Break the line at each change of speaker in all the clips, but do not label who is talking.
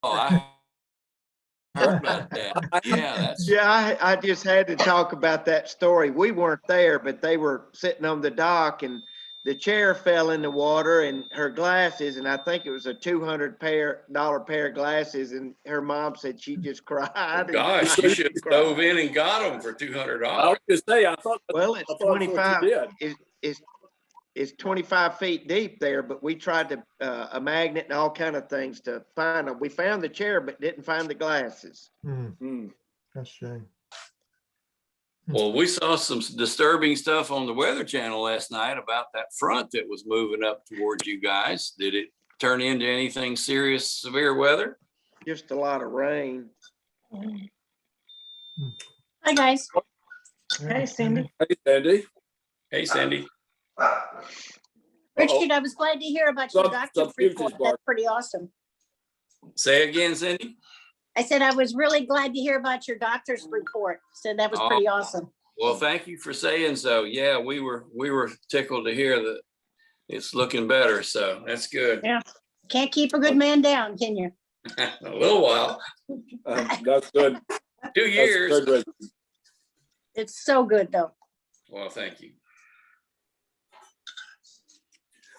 I heard about that. Yeah, that's
Yeah, I just had to talk about that story. We weren't there, but they were sitting on the dock and the chair fell in the water and her glasses, and I think it was a $200 pair of glasses, and her mom said she just cried. and
gosh,
cried
you should
and
have
cried.
dove in and got them for
I
$200.
was just say, I thought
Well,
I
it's
thought that's what
25,
you did.
it's 25 feet deep there, but we tried to, a magnet and all kind of things to find them. We found the chair, but didn't find the glasses.
That's a shame.
Well, we saw some disturbing stuff on the Weather Channel last night about that front that was moving up towards you guys. Did it turn into anything serious, severe weather?
Just a lot of rain.
Hi, guys.
Hey, Cindy.
Hey, Sandy.
Hey, Cindy.
Richard, I was glad to hear about your doctor's
Substitutes,
report.
Bart.
That's pretty awesome.
Say again, Cindy.
I said I was really glad to hear about your doctor's report. Said that was pretty awesome.
Well, thank you for saying so. Yeah, we were tickled to hear that it's looking better. So that's good.
Yeah. Can't keep a good man down, can you?
A little while,
That's good.
2 years.
That's good.
It's so good though.
Well, thank you.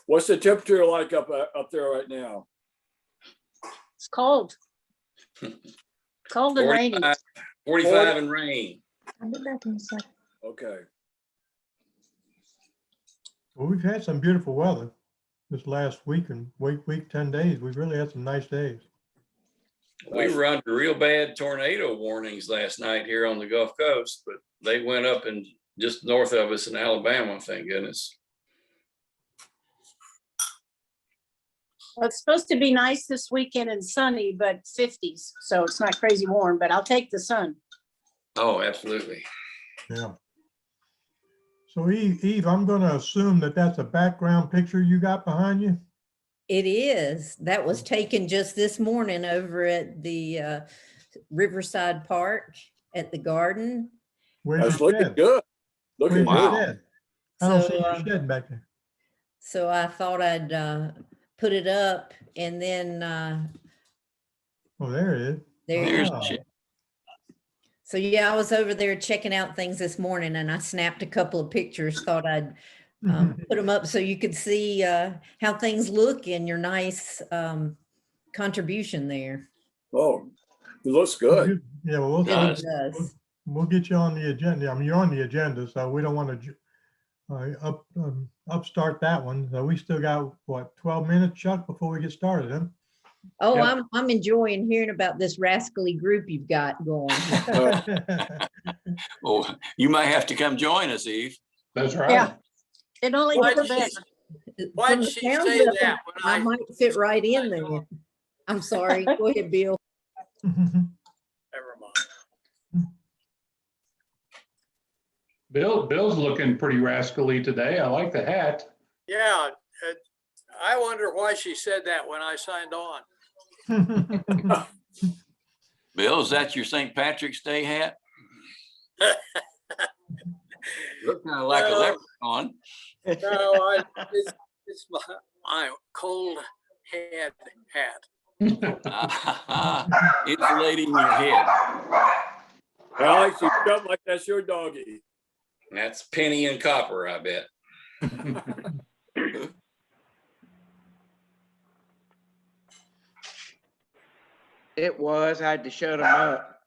What's the temperature like up there right now?
It's cold. Cold and rainy.
45 and rain.
I'll be back in a second.
Okay.
Well, we've had some beautiful weather this last week and week, 10 days. We've really had some nice days.
We were under real bad tornado warnings last night here on the Gulf Coast, but they went up and just north of us in Alabama, thank goodness.
Well, it's supposed to be nice this weekend and sunny, but 50s. So it's not crazy warm, but I'll take the sun.
Oh, absolutely.
Yeah. So Eve, I'm going to assume that that's a background picture you got behind you.
It is. That was taken just this morning over at the Riverside Park at the garden.
Where's
That's
your
looking
shed?
Good. Looking
Where's your
good.
shed? I don't
So,
see your shed back there.
So I thought I'd put it up and then
Oh, there it is.
There's
Oh.
the shit.
so yeah, I was over there checking out things this morning and I snapped a couple of pictures, thought I'd put them up so you could see how things look and your nice contribution there.
Oh, it looks good.
Yeah, well,
It
Nice.
does.
we'll get you on the agenda. I mean, you're on the agenda, so we don't want to upstart that one. So we still got, what, 12 minutes, Chuck, before we get started, huh?
Oh,
Yep.
I'm enjoying hearing about this rascally group you've got going.
Oh, you might have to come join us, Eve.
That's right.
Yeah. It only
Why'd
gets
she-
better.
Why'd
From the
she
sounds
say
of it,
that when
I
I-
might fit right in there. I'm sorry. Go ahead, Bill.
Never mind.
Bill's looking pretty rascally today. I like the hat.
Yeah, I wonder why she said that when I signed on.
Bill, is that your St. Patrick's Day hat? Look kind of like a
No.
leprechaun.
No, it's my cold head hat.
Insulating your head.
Alex, you jump like that's your doggy.
That's penny and copper, I bet.
It was, I had to shut them up.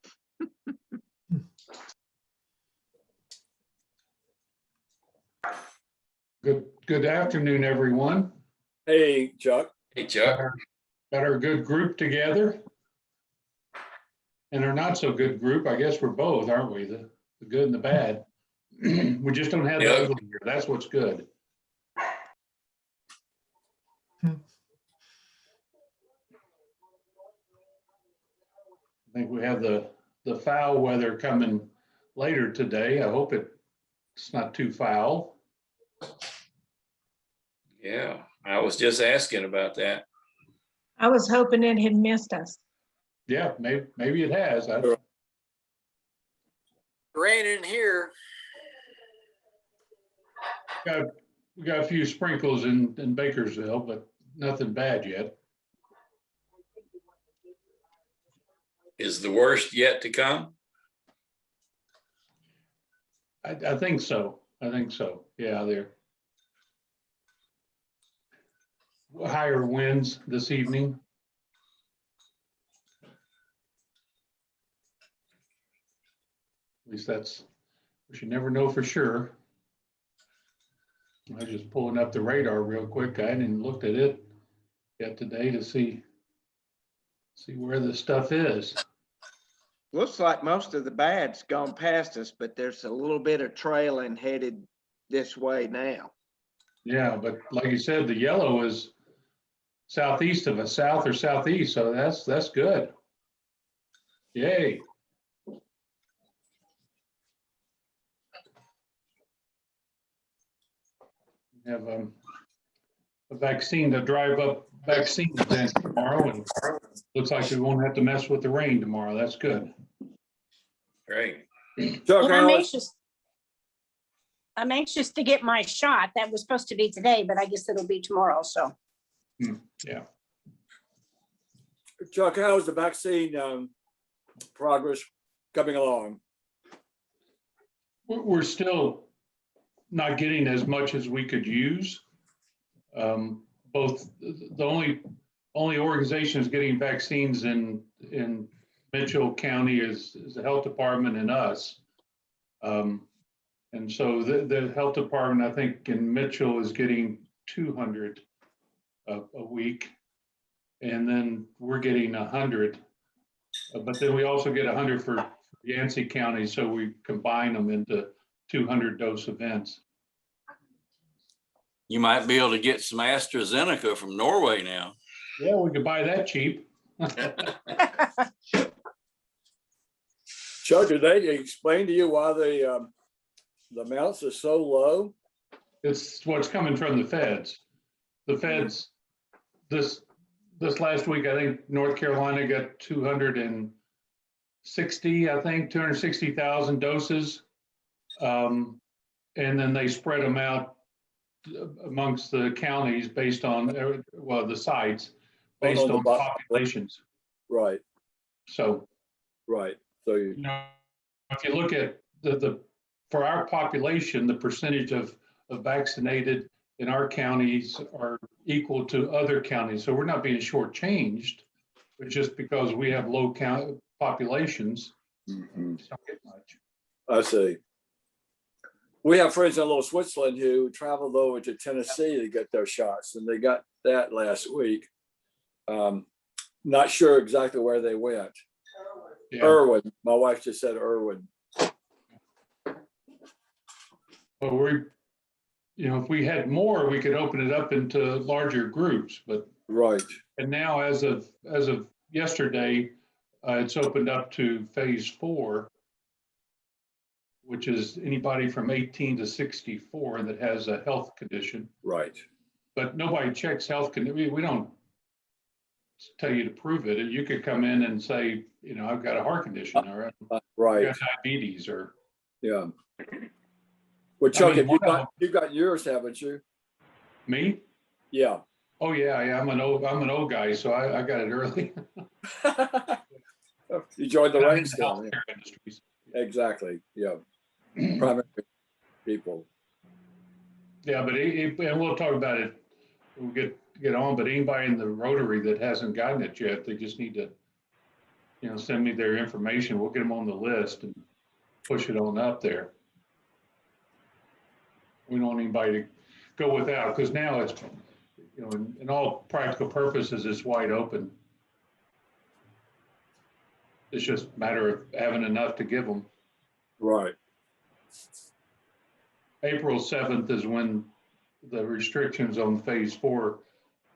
Good afternoon, everyone.
Hey, Chuck.
Hey, Chuck.
Got our good group together. And our not so good group, I guess we're both, aren't we? The good and the bad. We just don't have the
Yeah.
ugly here. That's what's good. I think we have the foul weather coming later today. I hope it's not too foul.
Yeah, I was just asking about that.
I was hoping it had missed us.
Yeah, maybe it has.
Raining here.
We got a few sprinkles in Bakersville, but nothing bad yet.
Is the worst yet to come?
I think so. I think so. Yeah, they're higher winds this evening. At least that's, we should never know for sure. I was just pulling up the radar real quick. I hadn't looked at it yet today to see where the stuff is.
Looks like most of the bad's gone past us, but there's a little bit of trailing headed this way now.
Yeah, but like you said, the yellow is southeast of us, south or southeast, so that's good. Yay. We have a vaccine to drive up vaccines in tomorrow, and looks like we won't have to mess with the rain tomorrow. That's good.
Great.
Chuck,
And
how is-
I'm anxious to get my shot. That was supposed to be today, but I guess it'll be tomorrow, so.
Yeah.
Chuck, how is the vaccine progress coming along?
We're still not getting as much as we could use. Both the only organizations getting vaccines in Mitchell County is the health department and us. And so the health department, I think in Mitchell, is getting 200 a week. And then we're getting 100. But then we also get 100 for Yancey County. So we combine them into 200 dose events.
You might be able to get some AstraZeneca from Norway now.
Yeah, we could buy that cheap.
Chuck, did they explain to you why the amounts are so low?
It's what's coming from the feds. The feds, this last week, I think North Carolina got 260,000 doses. And then they spread them out amongst the counties based on, well, the sites, based on populations.
Right,
So,
right. So
you know, if you look at for our population, the percentage of vaccinated in our counties are equal to other counties. So we're not being shortchanged, but just because we have low count populations, we don't get much.
I see. We have friends in Little Switzerland who traveled over to Tennessee to get their shots, and they got that last week. Not sure exactly where they went.
Yeah.
Irwin, my wife just said Irwin.
Well, if we had more, we could open it up into larger groups, but
Right.
and now as of yesterday, it's opened up to phase 4, which is anybody from 18 to 64 that has a health condition.
Right.
But nobody checks health condition. We don't tell you to prove it. You could come in and say, I've got a heart condition or
Right.
I've got diabetes or.
Yeah. Well, Chuck,
mean,
you got yours, haven't you?
Me?
Yeah.
Oh yeah, I'm an old guy, so I got it early.
You joined the
I'm in
ranks
the
down
healthcare industries.
Exactly. Yeah. Primary people.
Yeah, but and we'll talk about it. We'll get on. But anybody in the Rotary that hasn't gotten it yet, they just need to, send me their information. We'll get them on the list and push it on up there. We don't want anybody to go without, because now it's, in all practical purposes, it's wide open. It's just a matter of having enough to give them.
Right.
April 7th is when the restrictions on phase 4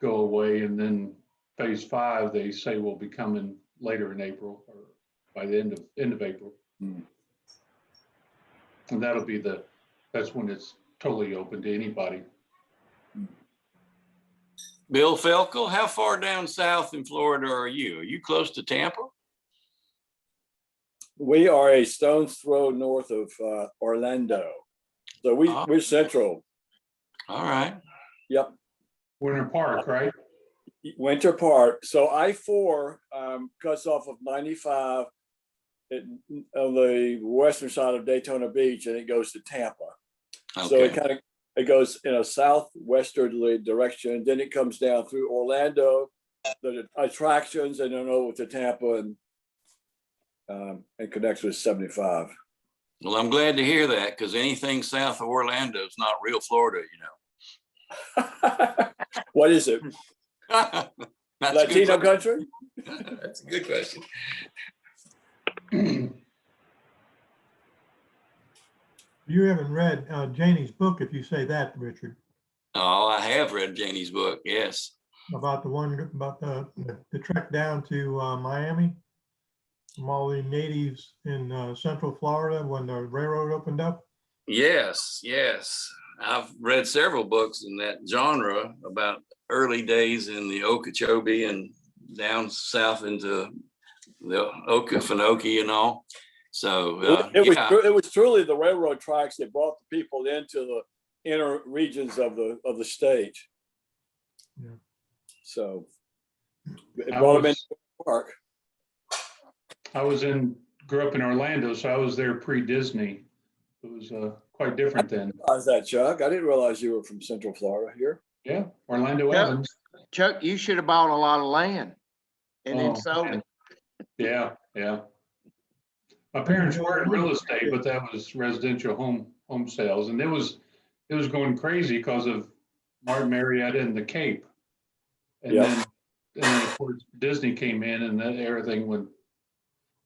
go away, and then phase 5, they say, will be coming later in April or by the end of April. And that'll be that's when it's totally open to anybody.
Bill Felkel, how far down south in Florida are you? Are you close to Tampa?
We are a stone's throw north of Orlando. So we're central.
All right.
Yep.
Winter Park, right?
Winter Park. So I-4 cuts off of 95 on the western side of Daytona Beach, and it goes to Tampa. So
Okay.
it goes in a southwesterly direction. Then it comes down through Orlando, the attractions, and then over to Tampa and connects with 75.
Well, I'm glad to hear that, because anything south of Orlando is not real Florida,
What is it?
That's a good
Latino
question.
country?
That's a good question.
You haven't read Janie's book, if you say that, Richard,
Oh, I have read Janie's book. Yes.
about the trek down to Miami from all the natives in Central Florida when the railroad opened up.
Yes. Yes. I've read several books in that genre about early days in the Okeechobee and down south into the Okefenokee and all. So
It was truly the railroad tracks that brought the people into the inner regions of the state.
Yeah.
So it brought them into the park.
I grew up in Orlando, so I was there pre-Disney. It was quite different then.
How's that, Chuck? I didn't realize you were from Central Florida here.
Yeah, Orlando
Chuck,
Evans.
Chuck, you should have bought a lot of land and then
Oh,
sold
man.
it.
Yeah, yeah. My parents were in real estate, but that was residential home sales, and it was going crazy because of Martin Marietta and the Cape, and
Yeah.
then of course Disney came in, and then everything went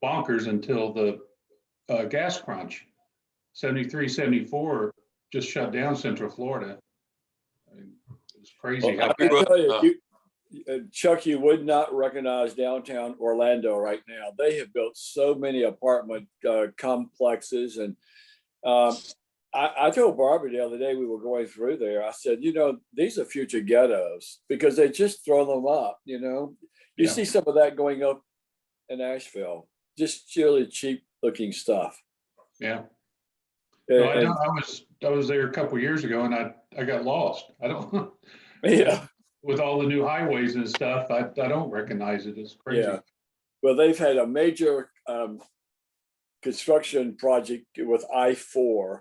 bonkers until the gas crunch. 73, 74 just shut down Central Florida. I mean, it was crazy.
Well, I can tell you, Chuck, you would not recognize downtown Orlando right now. They have built so many apartment complexes. And I told Barbara the other day we were going through there, I said, these are future ghettos because they just throw them up, You
Yeah.
see some of that going up in Asheville, just really cheap looking stuff.
Yeah.
And,
No, I was there a couple of years ago, and I got lost. I don't.
yeah.
With all the new highways and stuff, I don't recognize it. It's crazy.
Yeah. Well, they've had a major construction project with I-4,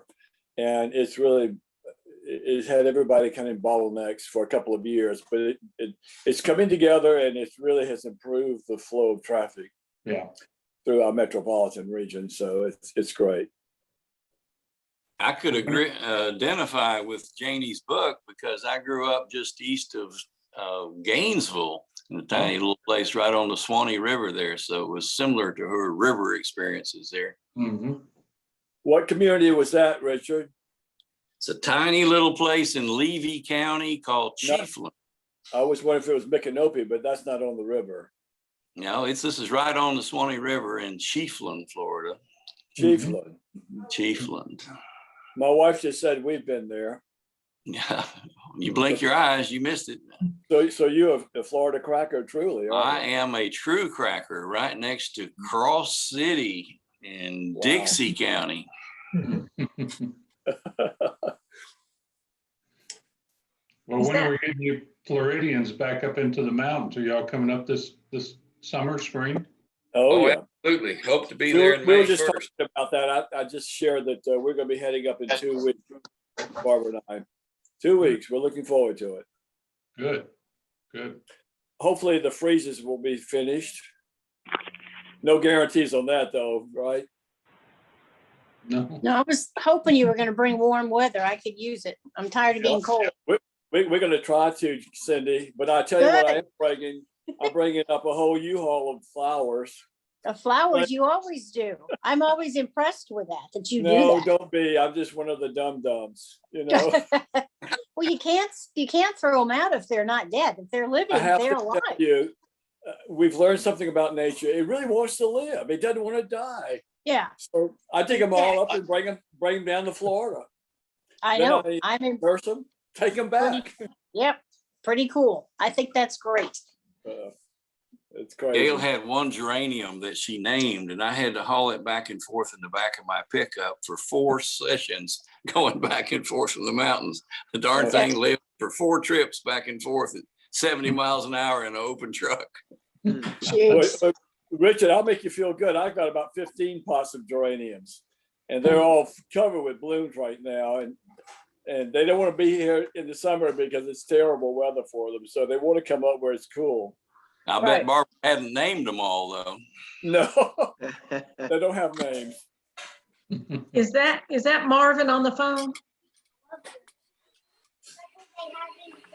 and it's had everybody kind of bottlenecks for a couple of years, but it's coming together, and it really has improved the flow of traffic.
Yeah.
Through our metropolitan region, so it's great.
I could identify with Janie's book because I grew up just east of Gainesville, in a tiny little place right on the Swanee River there. So it was similar to her river experiences there.
Mm-hmm.
What community was that, Richard?
It's a tiny little place in Levy County called Chiefland.
I was wondering if it was Micanopy, but that's not on the river.
No, this is right on the Swanee River in Chiefland, Florida.
Chiefland.
Chiefland.
My wife just said we've been there.
Yeah, you blink your eyes, you missed it.
So you're a Florida cracker, truly.
I am a true cracker right next to Cross City in Dixie County.
Well, when are we getting you Floridians back up into the mountains? Are y'all coming up this summer, spring?
Oh, yeah.
Absolutely. Hope to be there.
We were just talking about that. I just shared that we're going to be heading up in 2 weeks, Barbara and I. 2 weeks. We're looking forward to it.
Good.
Hopefully the freezes will be finished. No guarantees on that, though, right?
No.
No, I was hoping you were going to bring warm weather. I could use it. I'm tired of being cold.
We're going to try to, Cindy, but I tell you what I am bringing. I'm bringing up a whole U-Haul of flowers.
The flowers, you always do. I'm always impressed with that you do that.
No, don't be. I'm just one of the dum-dums,
Well, you can't throw them out if they're not dead. If they're living, they're alive.
We've learned something about nature. It really wants to live. It doesn't want to die.
Yeah.
So I take them all up and bring them down to Florida.
I know.
I'm in person. Take them back.
Yep. Pretty cool. I think that's great.
It's crazy.
Gail had one geranium that she named, and I had to haul it back and forth in the back of my pickup for 4 sessions going back and forth from the mountains. The darn thing lived for 4 trips back and forth. 70 miles an hour in an open truck.
Jeez.
Richard, I'll make you feel good. I've got about 15 pots of geraniums, and they're all covered with blooms right now. And they don't want to be here in the summer because it's terrible weather for them. So they want to come up where it's cool.
I
Right.
bet Barbara hadn't named them all though.
No, they don't have names.
Is that Marvin on the phone?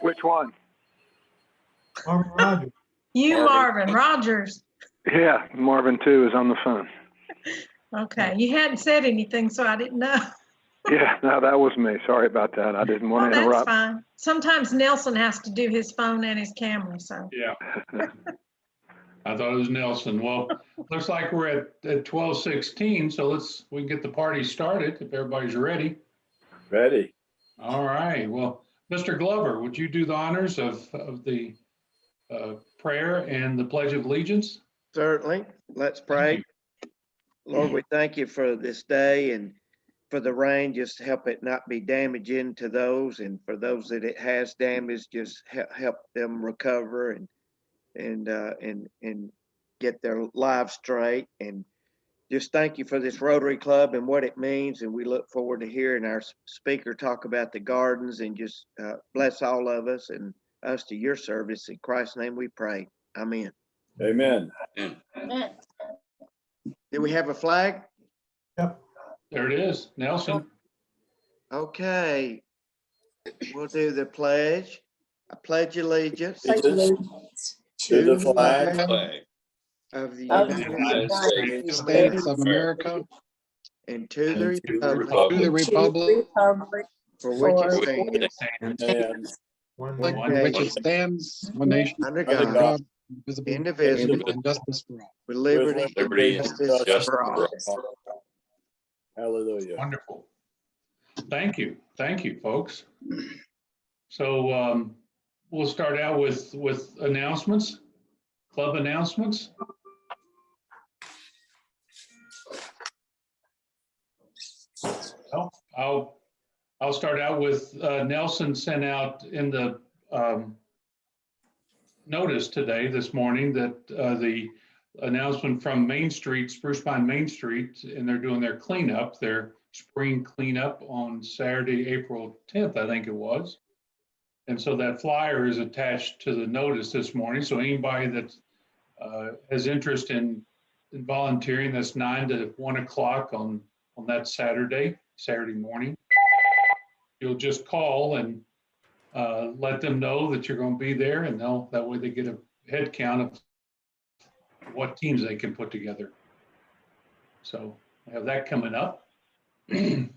Which one?
Marvin Rogers.
You,
Marvin.
Marvin Rogers.
Yeah, Marvin too is on the phone.
Okay, you hadn't said anything, so I didn't know.
Yeah, no, that was me. Sorry about that. I didn't
Oh,
want to
that's
interrupt.
fine. Sometimes Nelson has to do his phone and his camera, so.
Yeah. I thought it was Nelson. Well, looks like we're at 12:16, so we can get the party started if everybody's ready.
Ready.
All right. Well, Mr. Glover, would you do the honors of the prayer and the Pledge of Allegiance?
Certainly. Let's pray. Lord, we thank you for this day and for the rain. Just help it not be damaging to those, and for those that it has damaged, just help them recover and get their lives straight. And just thank you for this Rotary Club and what it means. And we look forward to hearing our speaker talk about the gardens, and just bless all of us and us to your service. In Christ's name we pray. Amen.
Amen.
Amen.
Do we have a flag?
Yep.
There it is, Nelson.
Okay. We'll do the pledge. I pledge allegiance
Pledge allegiance
To the flag
Flag
of the
of
United
United
States
States
States of America,
and to the
and to the
republic
to the republic
Republic
for which
for
it
which
stands,
and
One
for
nation.
which it stands, one nation,
under
under
God,
God,
indivisible,
indivisible,
and justice for all.
with liberty and
liberty and
justice
justice
for all.
Hallelujah.
Wonderful. Thank you. Thank you, folks. So we'll start out with announcements, club announcements. Well, I'll start out with Nelson sent out in the notice this morning that the announcement from Main Street, Spruce Pine Main Street, and they're doing their cleanup, their spring cleanup on Saturday, April 10th, I think it was. And so that flyer is attached to the notice this morning. So anybody that has interest in volunteering, that's 9 to 1 o'clock on that Saturday morning. You'll just call and let them know that you're going to be there, and that way they get a head count of what teams they can put together. So I have that coming up. And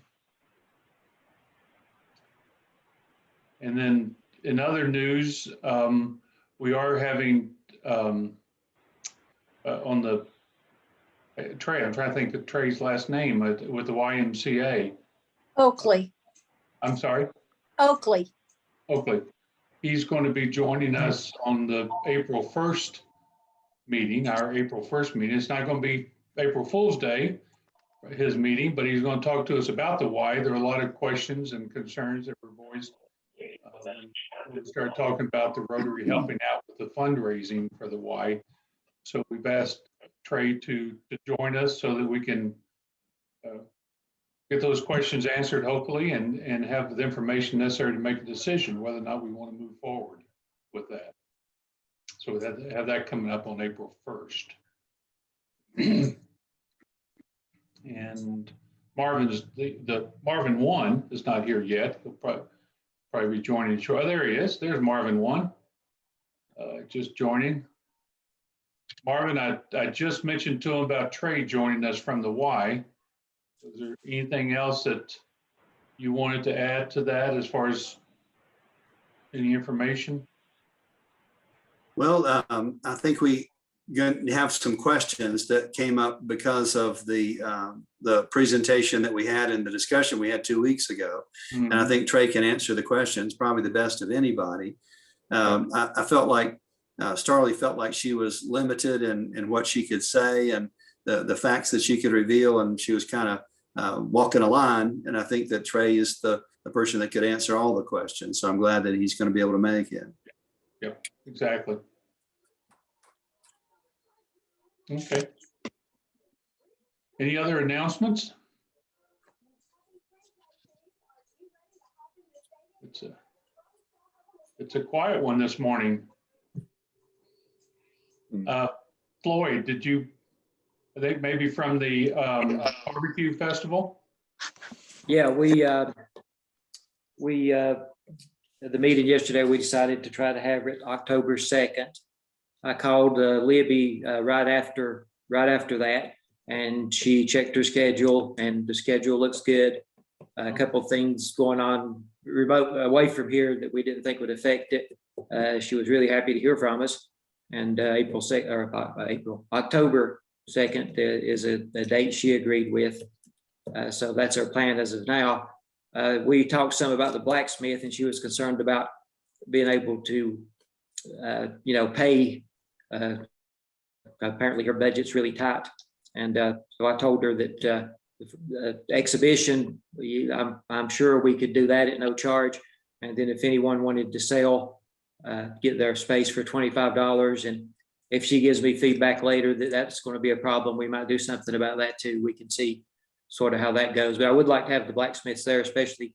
then in other news, we are having on the Trey, I'm trying to think of Trey's last name with the YMCA.
Oakley.
I'm sorry?
Oakley.
Oakley. He's going to be joining us on the April 1st meeting, our April 1st meeting. It's not going to be April Fool's Day, his meeting, but he's going to talk to us about the Y. There are a lot of questions and concerns that were voiced. We'll start talking about the Rotary helping out with the fundraising for the Y. So we've asked Trey to join us so that we can get those questions answered, hopefully, and have the information necessary to make a decision whether or not we want to move forward with that. So we have that coming up on April 1st. And Marvin's the Marvin 1 is not here yet. He'll probably be joining shortly. Oh, there he is. There's Marvin 1, just joining. Marvin, I just mentioned to him about Trey joining us from the Y. Is there anything else that you wanted to add to that as far as any information?
Well, I think we going to have some questions that came up because of the presentation that we had and the discussion we had 2 weeks ago. And I think Trey can answer the questions probably the best of anybody. I felt like Starley felt like she was limited in what she could say and the facts that she could reveal, and she was kind of walking a line. And I think that Trey is the person that could answer all the questions. So I'm glad that he's going to be able to make it.
Yep, exactly. Okay. Any other announcements? It's a quiet one this morning. Floyd, I think maybe from the barbecue festival?
Yeah, at the meeting yesterday, we decided to try to have it October 2nd. I called Libby right after that, and she checked her schedule, and the schedule looks good. A couple of things going on remote away from here that we didn't think would affect it. She was really happy to hear from us. And October 2nd is a date she agreed with. So that's our plan as of now. We talked some about the blacksmith, and she was concerned about being able to, pay. Apparently her budget's really tight. And so I told her that exhibition, I'm sure we could do that at no charge. And then if anyone wanted to sell, get their space for $25. And if she gives me feedback later that that's going to be a problem, we might do something about that too. We can see sort of how that goes. But I would like to have the blacksmiths there, especially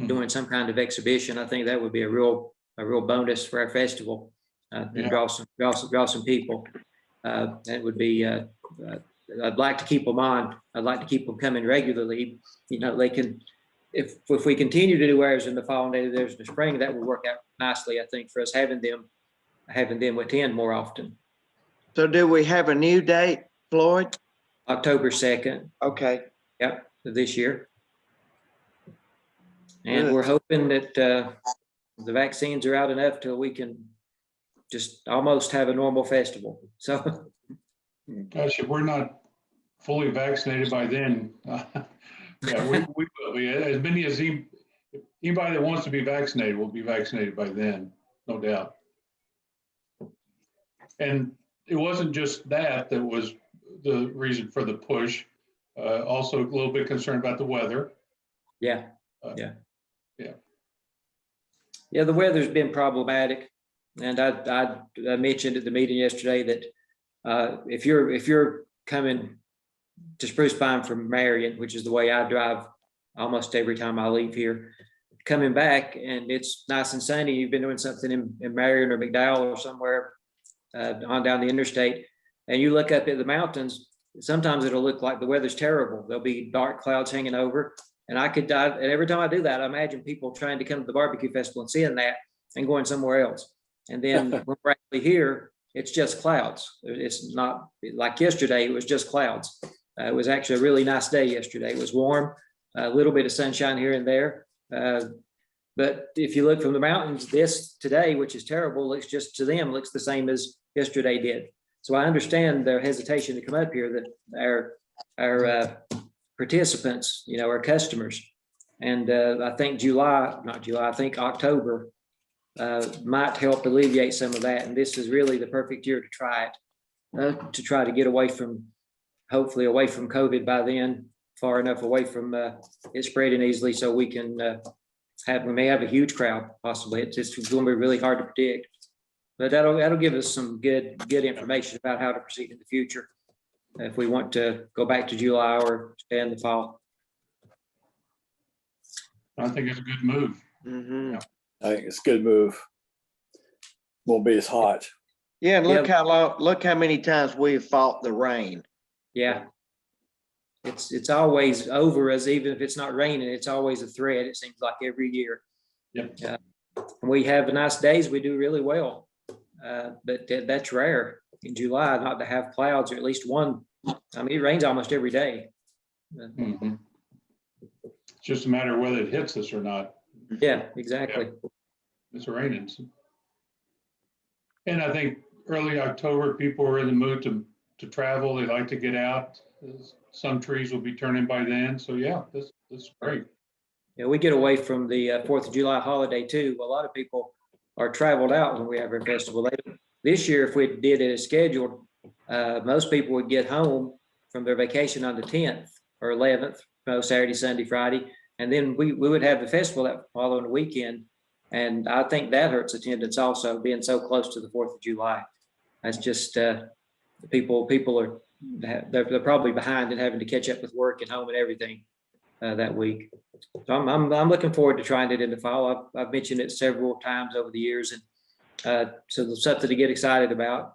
doing some kind of exhibition. I think that would be a real bonus for our festival. And draw some people. That would be. I'd like to keep them on. I'd like to keep them coming regularly. They can. If we continue to do ours in the fall and they do theirs in the spring, that will work out nicely. I think for us having them attend more often.
So do we have a new date, Floyd?
October 2nd.
Okay.
Yep, this year. And
Good.
we're hoping that the vaccines are out enough till we can just almost have a normal festival. So.
Gosh, if we're not fully vaccinated by then, yeah, we will be. As many as anybody that wants to be vaccinated will be vaccinated by then, no doubt. And it wasn't just that was the reason for the push. Also a little bit concerned about the weather.
Yeah. The weather's been problematic. And I mentioned at the meeting yesterday that if you're coming to Spruce Pine from Marion, which is the way I drive almost every time I leave here, coming back and it's nice and sunny, you've been doing something in Marion or McDowell or somewhere on down the interstate, and you look up at the mountains, sometimes it'll look like the weather's terrible. There'll be dark clouds hanging over. And and every time I do that, I imagine people trying to come to the barbecue festival and seeing that and going somewhere else. And then when we're actually here, it's just clouds. It's not like yesterday, it was just clouds. It was actually a really nice day yesterday. It was warm, a little bit of sunshine here and there. But if you look from the mountains, this today, which is terrible, looks just to them, looks the same as yesterday did. So I understand their hesitation to come up here, that our participants, our customers. And I think I think October might help alleviate some of that. And this is really the perfect year to try it, to try to get hopefully away from COVID by then, far enough away from it spreading easily so we can we may have a huge crowd possibly. It's going to be really hard to predict, but that'll give us some good information about how to proceed in the future if we want to go back to July or stay in the fall.
I think it's a good move.
Mm-hmm.
Yeah.
I think it's a good move. Won't be as hot.
Yeah, and look how many times we've fought the rain.
Yeah. It's always over us, even if it's not raining, it's always a threat. It seems like every year.
Yep.
We have nice days, we do really well. But that's rare in July not to have clouds, or at least one. I mean, it rains almost every day.
Mm-hmm. It's just a matter of whether it hits us or not.
Yeah, exactly.
Yeah. It's raining. And I think early October, people are in the mood to travel. They like to get out. Some trees will be turning by then. So yeah, this is great.
Yeah, we get away from the 4th of July holiday too. A lot of people are traveled out when we have our festival. This year, if we did it as scheduled, most people would get home from their vacation on the 10th or 11th, Saturday, Sunday, Friday. And then we would have the festival that following weekend. And I think that hurts attendance also, being so close to the 4th of July. That's just, people are, they're probably behind and having to catch up with work and home and everything that week. So I'm looking forward to trying it in the fall. I've mentioned it several times over the years, and so there's something to get excited about.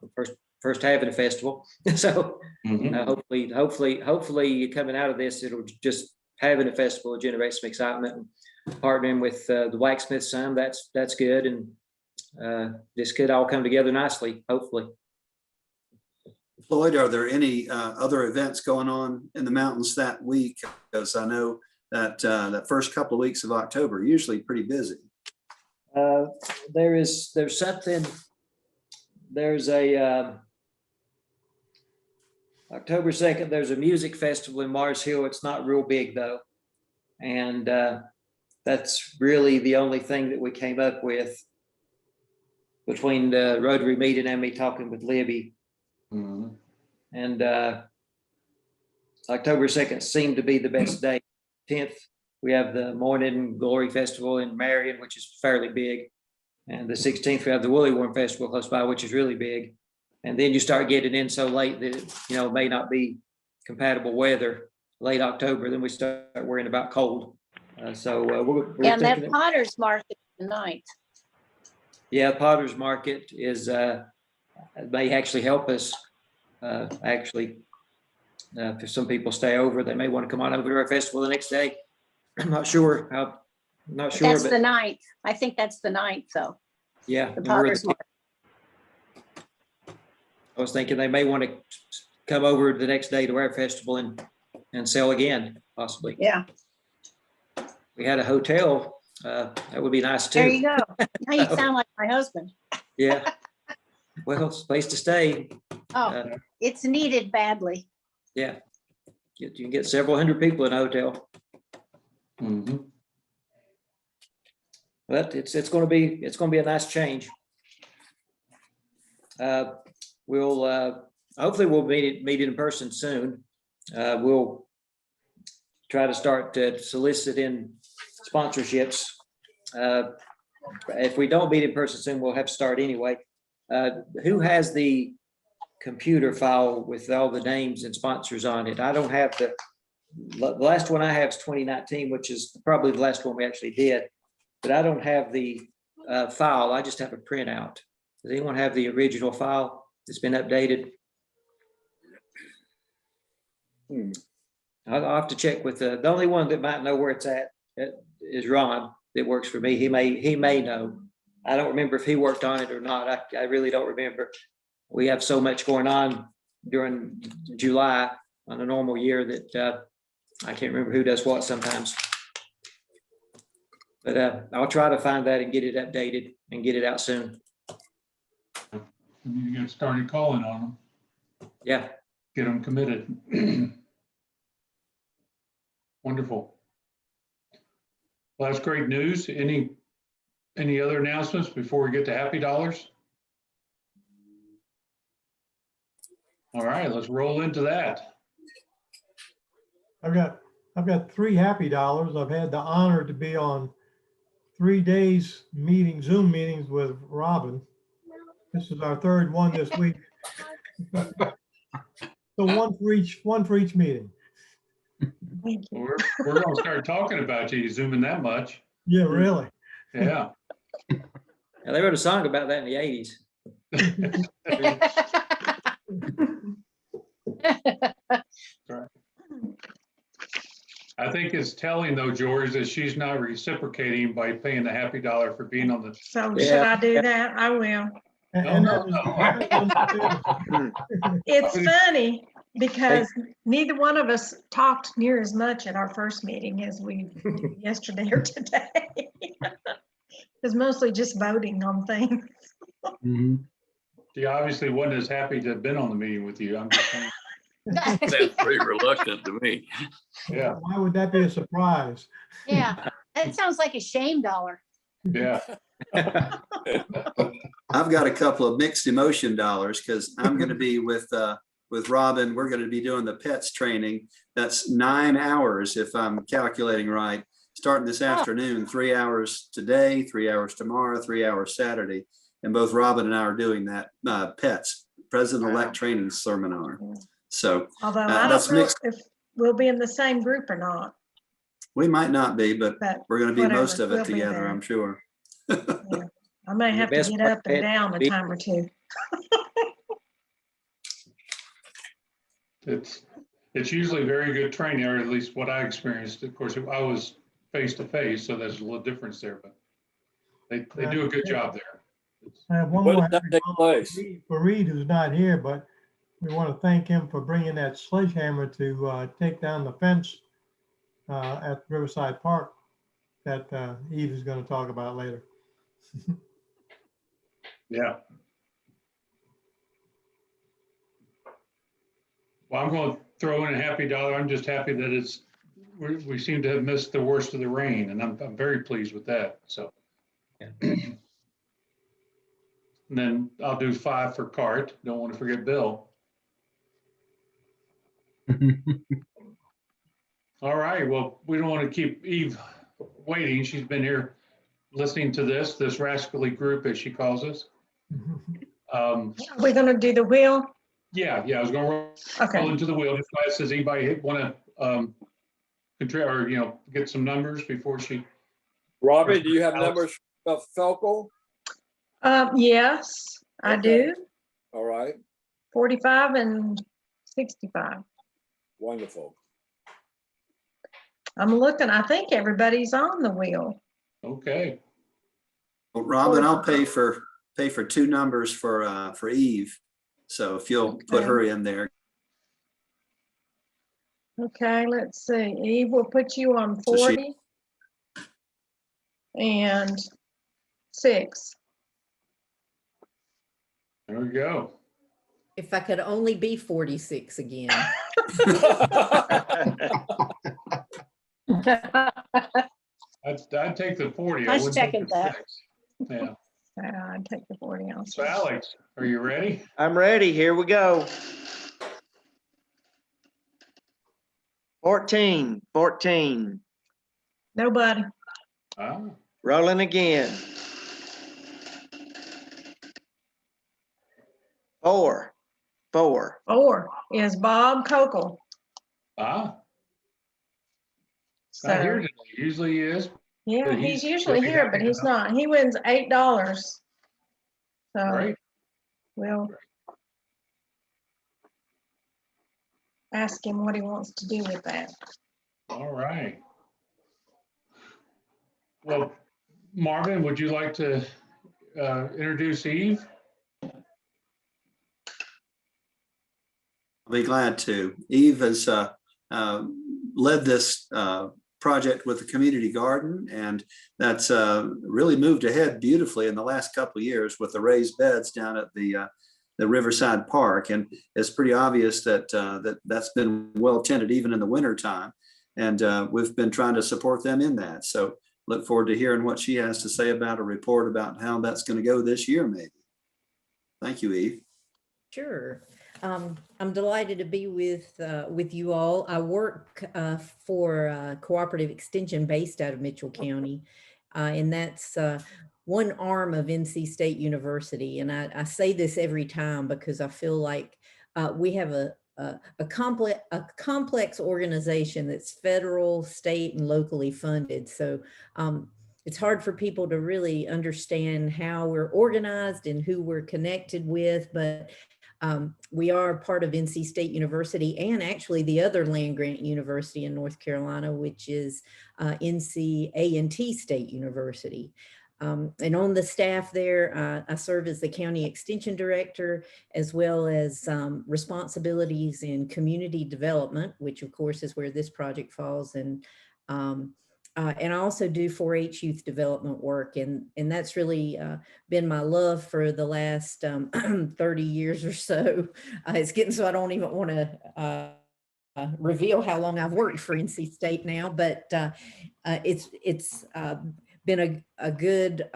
First having a festival. So hopefully coming out of this, it'll just having a festival generate some excitement. And partnering with the blacksmith some, that's good, and this could all come together nicely, hopefully.
Floyd, are there any other events going on in the mountains that week? Because I know that that first couple of weeks of October are usually pretty busy.
There's something, there's a October 2nd, there's a music festival in Mars Hill. It's not real big though. And that's really the only thing that we came up with between the Rotary meeting and me talking with Libby. And October 2nd seemed to be the best day. 10th, we have the Morning Glory Festival in Marion, which is fairly big. And the 16th, we have the Woolly Worm Festival close by, which is really big. And then you start getting in so late that it may not be compatible weather, late October, then we start worrying about cold. We're
And that
thinking
Potter's Market tonight.
Yeah, Potter's Market is may actually help us. If some people stay over, they may want to come on over to our festival the next day. I'm not sure.
That's the 9th. I think that's the 9th, though.
Yeah.
The Potter's Market.
I was thinking they may want to come over the next day to our festival and sell again, possibly.
Yeah.
We had a hotel. That would be nice too.
There you go. Now you sound like my husband.
Yeah. Well, it's a place to stay.
Oh, it's needed badly.
Yeah. You can get several hundred people in a hotel. But it's going to be a nice change. Hopefully we'll meet in person soon. We'll try to start soliciting sponsorships. If we don't meet in person soon, we'll have to start anyway. Who has the computer file with all the names and sponsors on it? I don't have the last one I have is 2019, which is probably the last one we actually did, but I don't have the file. I just have a printout. Does anyone have the original file that's been updated? I'll have to check with the only one that might know where it's at is Ron that works for me. He may know. I don't remember if he worked on it or not. I really don't remember. We have so much going on during July on a normal year that I can't remember who does what sometimes. But I'll try to find that and get it updated and get it out soon.
You get started calling on them.
Yeah.
Get them committed. Wonderful. Well, that's great news. Any other announcements before we get to Happy Dollars? All right, let's roll into that.
I've got 3 Happy Dollars. I've had the honor to be on 3 days Zoom meetings with Robin. This is our 3rd one this week. So one for each meeting.
We're going to start talking about you zooming that much.
Yeah, really.
Yeah.
They wrote a song about that in the 80s.
Right. I think it's telling though, George, that she's not reciprocating by paying the Happy Dollar for being on the.
So should I do that? I will. It's funny because neither one of us talked near as much at our first meeting as we did yesterday or today. It's mostly just voting on things.
She obviously wasn't as happy to have been on the meeting with you. I'm just saying.
Sounds pretty reluctant to me.
Yeah.
Why would that be a surprise?
Yeah, that sounds like a shame dollar.
Yeah.
I've got a couple of mixed emotion dollars because I'm going to be with Robin. We're going to be doing the pets training. That's 9 hours if I'm calculating right. starting this afternoon, 3 hours today, 3 hours tomorrow, 3 hours Saturday. And both Robin and I are doing that PETS, President-elect Training Seminar. So
Although I
that's
don't know
mixed.
if we'll be in the same group or not.
We might not be, but we're going to be most
whatever,
of it
we'll be
together,
there.
I'm sure.
Yeah. I may
The
have to
best
get
part
up and
of it
down a
be-
time or two.
It's usually very good training, or at least what I experienced. Of course, I was face to face, so there's a little difference there, but they do a good job there.
I have one
When
more
does that
happy
take
comment
place?
for Reed, who's not here, but we want to thank him for bringing that sledgehammer to take down the fence at Riverside Park that Eve is going to talk about later.
Yeah. Well, I'm going to throw in a happy dollar. I'm just happy that we seem to have missed the worst of the rain, and I'm very pleased with that. So. And then I'll do 5 for Cart. Don't want to forget Bill. All right. Well, we don't want to keep Eve waiting. She's been here listening to this rascally group, as she calls us.
We're gonna do the wheel?
Yeah. I was going to roll
Okay.
into the wheel. Just does anybody want to contribute or get some numbers before she?
Robbie, do you have
Alex?
numbers of Felco?
Yes, I
Okay.
do.
All right,
45 and 65.
wonderful.
I'm looking, I think everybody's on the wheel.
Okay.
Well, Robin, I'll pay for 2 numbers for Eve. So if you'll put
Okay.
her in there.
Okay, let's see. Eve will put you on
So she-
40 and 6.
There we go.
If I could only be 46 again.
I'd take the 40.
I
wouldn't take
second
the
that.
6. Yeah.
I'd take the 40 ounce.
So Alex, are you ready?
I'm ready. Here we go. 14.
Nobody.
Ah,
Rolling again. 4.
4 is Bob Kokel.
not
So,
here today. Usually he is.
yeah,
but
he's
he's
usually
really
here,
happy
but he's
to help.
not. He wins $8. So,
Right.
we'll ask him what he wants to do with that.
All right. Well, Marvin, would you like to introduce Eve?
I'll be glad to. Eve has led this project with the community garden, and that's really moved ahead beautifully in the last couple of years with the raised beds down at the Riverside Park. And it's pretty obvious that that's been well tended even in the winter time. And we've been trying to support them in that. So look forward to hearing what she has to say about a report about how that's going to go this year, maybe. Thank you, Eve.
Sure. I'm delighted to be with you all. I work for Cooperative Extension based out of Mitchell County, and that's one arm of NC State University. And I say this every time because I feel like we have a complex organization that's federal, state, and locally funded. So it's hard for people to really understand how we're organized and who we're connected with, but we are part of NC State University and actually the other land grant university in North Carolina, which is NC A&T State University. And on the staff there, I serve as the county extension director, as well as responsibilities in community development, which of course is where this project falls. And I also do 4-H youth development work, and that's really been my love for the last 30 years or so. It's getting so I don't even want to reveal how long I've worked for NC State now, but it's been a good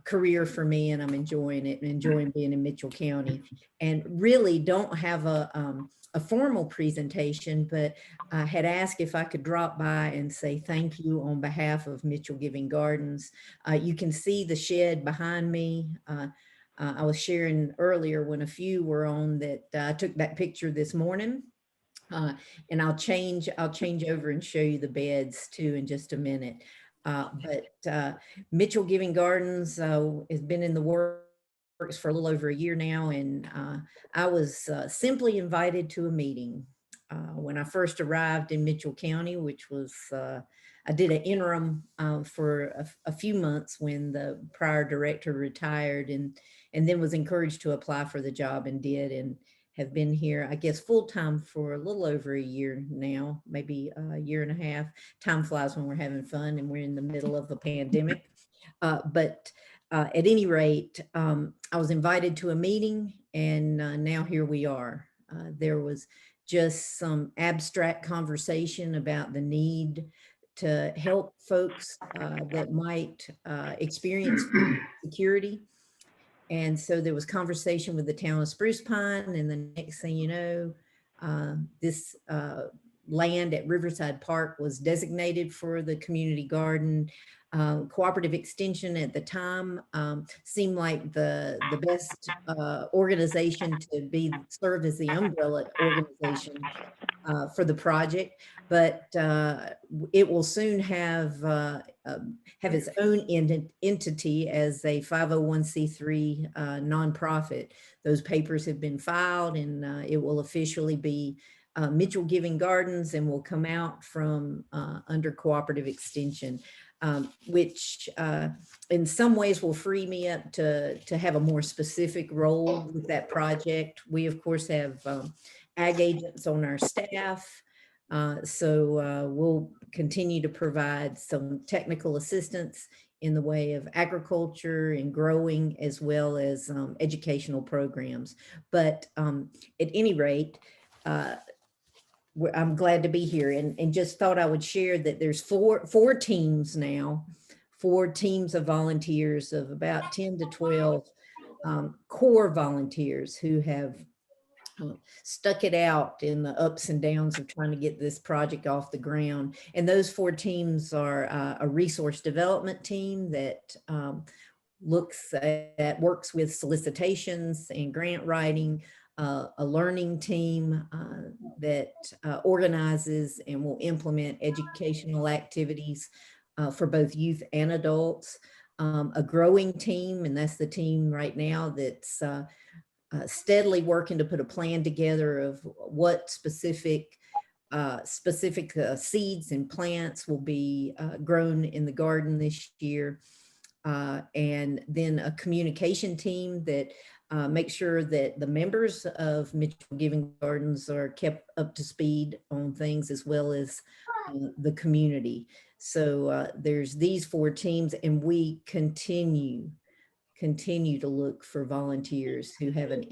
career for me, and I'm enjoying it and enjoying being in Mitchell County. And really don't have a formal presentation, but I had asked if I could drop by and say thank you on behalf of Mitchell Giving Gardens. You can see the shed behind me. I was sharing earlier when a few were on that I took that picture this morning. And I'll change over and show you the beds too in just a minute. But Mitchell Giving Gardens has been in the works for a little over a year now, and I was simply invited to a meeting when I first arrived in Mitchell County, which was I did an interim for a few months when the prior director retired, and then was encouraged to apply for the job and did, and have been here, I guess, full time for a little over a year now, maybe a year and a half. Time flies when we're having fun, and we're in the middle of a pandemic. But at any rate, I was invited to a meeting, and now here we are. There was just some abstract conversation about the need to help folks that might experience food security. And so there was conversation with the town of Spruce Pine, and the next thing you know, this land at Riverside Park was designated for the community garden. Cooperative Extension at the time seemed like the best organization to serve as the umbrella organization for the project, but it will soon have its own entity as a 501c3 nonprofit. Those papers have been filed, and it will officially be Mitchell Giving Gardens, and will come out from under Cooperative Extension, which in some ways will free me up to have a more specific role with that project. We of course have ag agents on our staff. So we'll continue to provide some technical assistance in the way of agriculture and growing, as well as educational programs. But at any rate, I'm glad to be here, and just thought I would share that there's four teams now, 4 teams of volunteers of about 10 to 12 core volunteers who have stuck it out in the ups and downs of trying to get this project off the ground. And those 4 teams are a resource development team that works with solicitations and grant writing, a learning team that organizes and will implement educational activities for both youth and adults, a growing team, and that's the team right now that's steadily working to put a plan together of what specific seeds and plants will be grown in the garden this year. And then a communication team that makes sure that the members of Mitchell Giving Gardens are kept up to speed on things, as well as the community. So there's these 4 teams, and we continue to look for volunteers who have an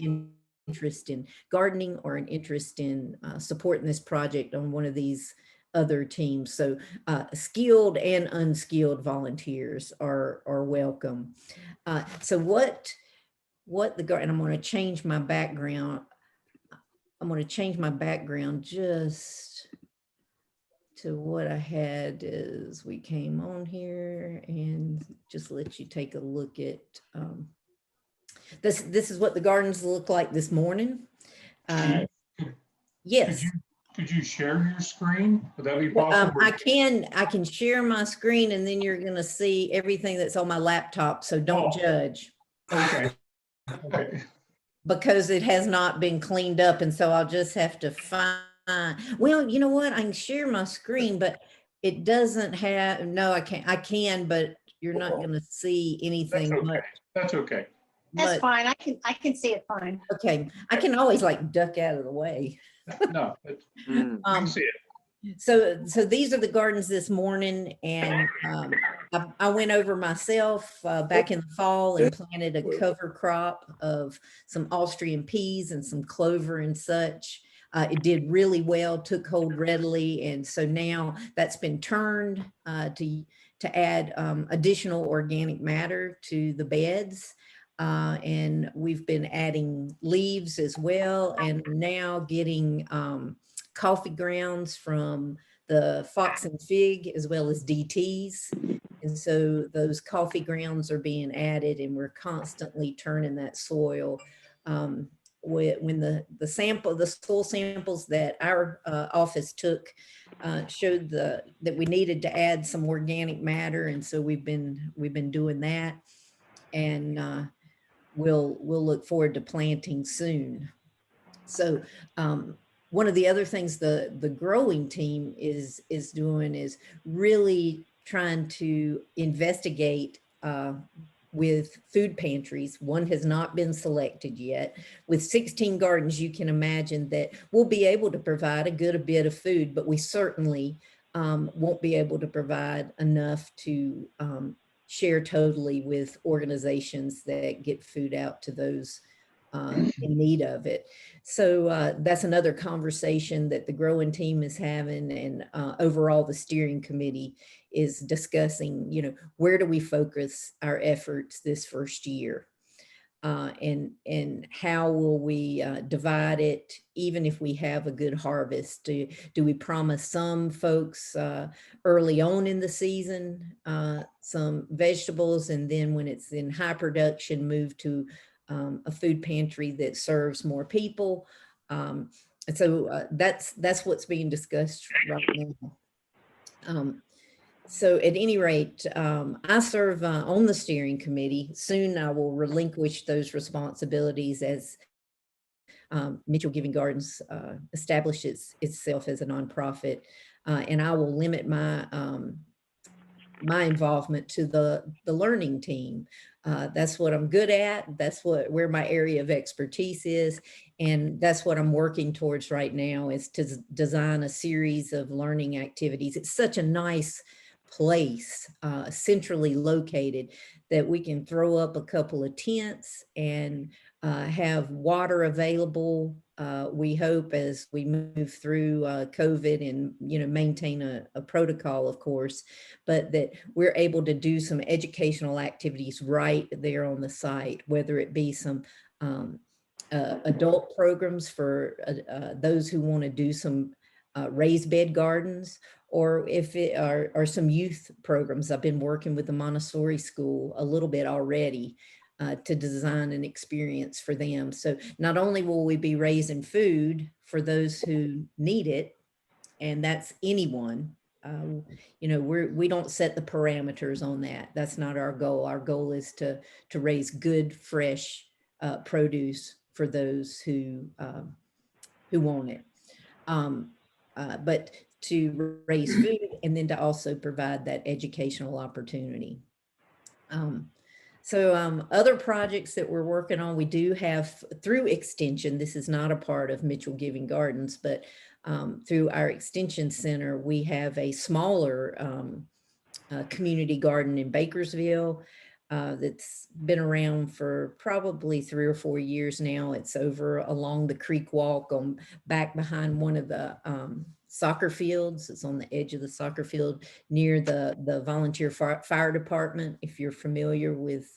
interest in gardening or an interest in supporting this project on one of these other teams. So skilled and unskilled volunteers are welcome. So what the garden, I'm going to change my background. I'm going to change my background just to what I had as we came on here, and just let you take a look at this is what the gardens look like this morning. Yes.
Could you share your screen? Would that be possible?
I can share my screen, and then you're going to see everything that's on my laptop, so don't judge.
Okay. Okay.
Because it has not been cleaned up, and so I'll just have to find. Well, you know what? I can share my screen, but it doesn't have. No, I can't. I can, but you're not going to see anything.
That's okay.
Much.
That's okay.
That's fine. I can see it fine.
Okay, I can always like duck out of the way.
No, you can see it.
So these are the gardens this morning, and I went over myself back in the fall and planted a cover crop of some Austrian peas and some clover and such. It did really well, took hold readily, and so now that's been turned to to add additional organic matter to the beds. And we've been adding leaves as well, and now getting coffee grounds from the Fox and Fig as well as DTs. And so those coffee grounds are being added, and we're constantly turning that soil. When the soil samples that our office took showed that we needed to add some organic matter, and so we've been doing that, and we'll look forward to planting soon. So one of the other things the growing team is doing is really trying to investigate with food pantries. One has not been selected yet. With 16 gardens, you can imagine that we'll be able to provide a good bit of food, but we certainly won't be able to provide enough to share totally with organizations that get food out to those in need of it. So that's another conversation that the growing team is having, and overall the steering committee is discussing, where do we focus our efforts this first year? And how will we divide it, even if we have a good harvest? Do we promise some folks early on in the season some vegetables, and then when it's in high production, move to a food pantry that serves more people? And so that's what's being discussed right now. So at any rate, I serve on the steering committee. Soon I will relinquish those responsibilities as Mitchell Giving Gardens establishes itself as a nonprofit, and I will limit my my involvement to the learning team. That's what I'm good at. That's where my area of expertise is. And that's what I'm working towards right now, is to design a series of learning activities. It's such a nice place, centrally located, that we can throw up a couple of tents and have water available. We hope, as we move through COVID and maintain a protocol, of course, but that we're able to do some educational activities right there on the site, whether it be some adult programs for those who want to do some raised bed gardens, or if it are some youth programs. I've been working with the Montessori school a little bit already to design an experience for them. So not only will we be raising food for those who need it, and that's anyone, we don't set the parameters on that. That's not our goal. Our goal is to raise good, fresh produce for those who want it. But to raise food, and then to also provide that educational opportunity. So other projects that we're working on, we do have through Extension. This is not a part of Mitchell Giving Gardens, but through our Extension Center, we have a smaller community garden in Bakersville that's been around for probably 3 or 4 years now. It's over along the creek walk, on back behind one of the soccer fields. It's on the edge of the soccer field near the volunteer fire department, if you're familiar with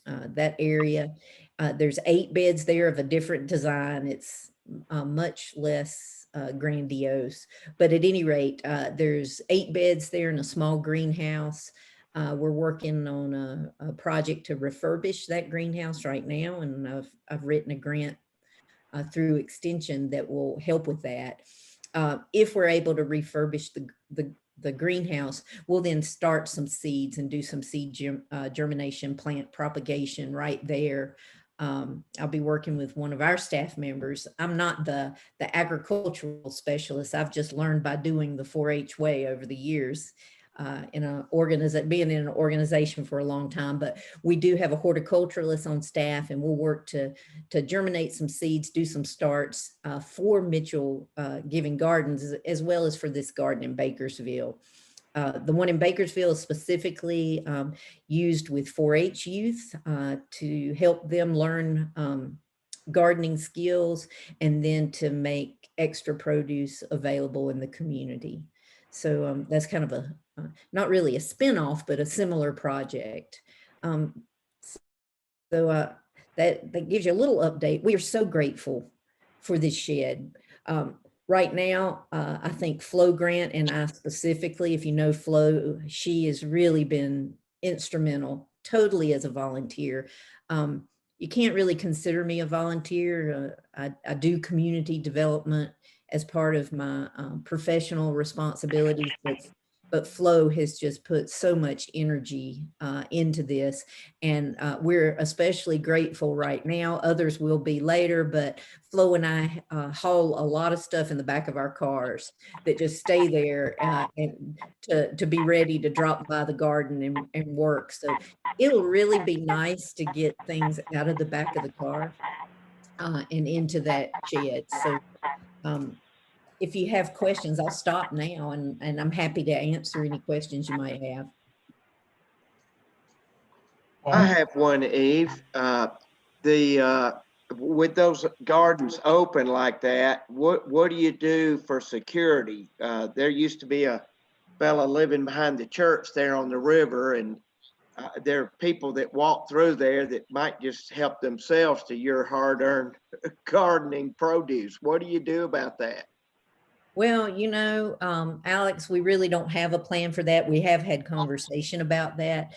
that area. There's 8 beds there of a different design. It's much less grandiose, but at any rate, there's 8 beds there in a small greenhouse. We're working on a project to refurbish that greenhouse right now, and I've written a grant through Extension that will help with that. If we're able to refurbish the greenhouse, we'll then start some seeds and do some seed germination, plant propagation right there. I'll be working with one of our staff members. I'm not the agricultural specialist. I've just learned by doing the 4-H way over the years. Being in an organization for a long time, but we do have a horticulturalist on staff, and we'll work to germinate some seeds, do some starts for Mitchell Giving Gardens, as well as for this garden in Bakersville. The one in Bakersville is specifically used with 4-H youth to help them learn gardening skills, and then to make extra produce available in the community. So that's kind of not really a spinoff, but a similar project. So that gives you a little update. We are so grateful for this shed. Right now, I think Flo Grant and I specifically, if you know Flo, she has really been instrumental, totally as a volunteer. You can't really consider me a volunteer. I do community development as part of my professional responsibilities, but Flo has just put so much energy into this. And we're especially grateful right now. Others will be later, but Flo and I haul a lot of stuff in the back of our cars that just stay there and to be ready to drop by the garden and work. So it'll really be nice to get things out of the back of the car and into that shed. So if you have questions, I'll stop now and I'm happy to answer any questions you might have.
I have one, Eve. With those gardens open like that, what do you do for security? There used to be a fella living behind the church there on the river, and there are people that walk through there that might just help themselves to your hard-earned gardening produce. What do you do about that?
Well, Alex, we really don't have a plan for that. We have had conversation about that.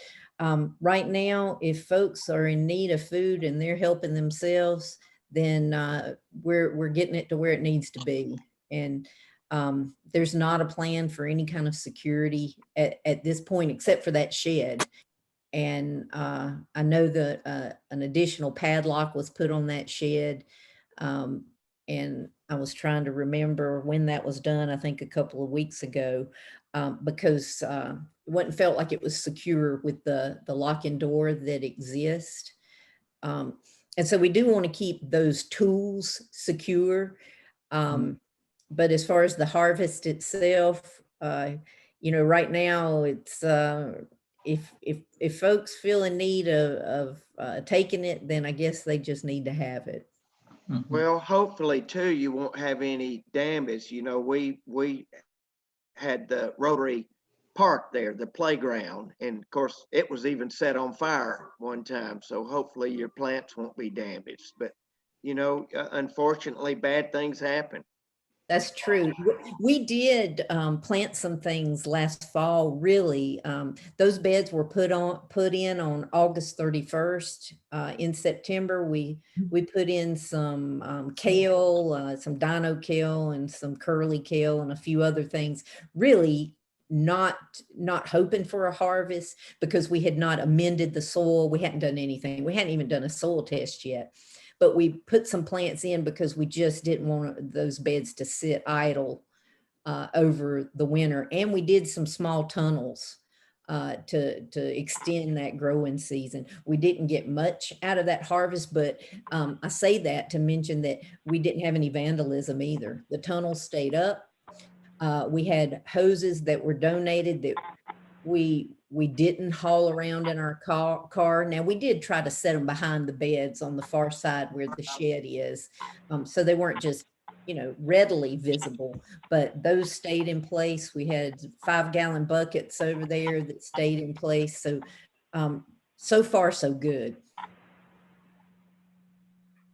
Right now, if folks are in need of food and they're helping themselves, then we're getting it to where it needs to be. And there's not a plan for any kind of security at this point, except for that shed. And I know that an additional padlock was put on that shed. And I was trying to remember when that was done, I think a couple of weeks ago, because it wasn't felt like it was secure with the lock-in door that exists. And so we do want to keep those tools secure. But as far as the harvest itself, right now it's, if folks feel in need of taking it, then I guess they just need to have it.
Well, hopefully too, you won't have any damage. We had the Rotary Park there, the playground, and of course it was even set on fire one time. So hopefully your plants won't be damaged. But unfortunately, bad things happen.
That's true. We did plant some things last fall, really. Those beds were put in on August 31st. In September, we put in some kale, some dino kale and some curly kale and a few other things, really not hoping for a harvest because we had not amended the soil. We hadn't done anything. We hadn't even done a soil test yet. But we put some plants in because we just didn't want those beds to sit idle over the winter. And we did some small tunnels to extend that growing season. We didn't get much out of that harvest, but I say that to mention that we didn't have any vandalism either. The tunnels stayed up. We had hoses that were donated that we didn't haul around in our car. Now we did try to set them behind the beds on the far side where the shed is. So they weren't just, readily visible, but those stayed in place. We had 5-gallon buckets over there that stayed in place. So, so far so good.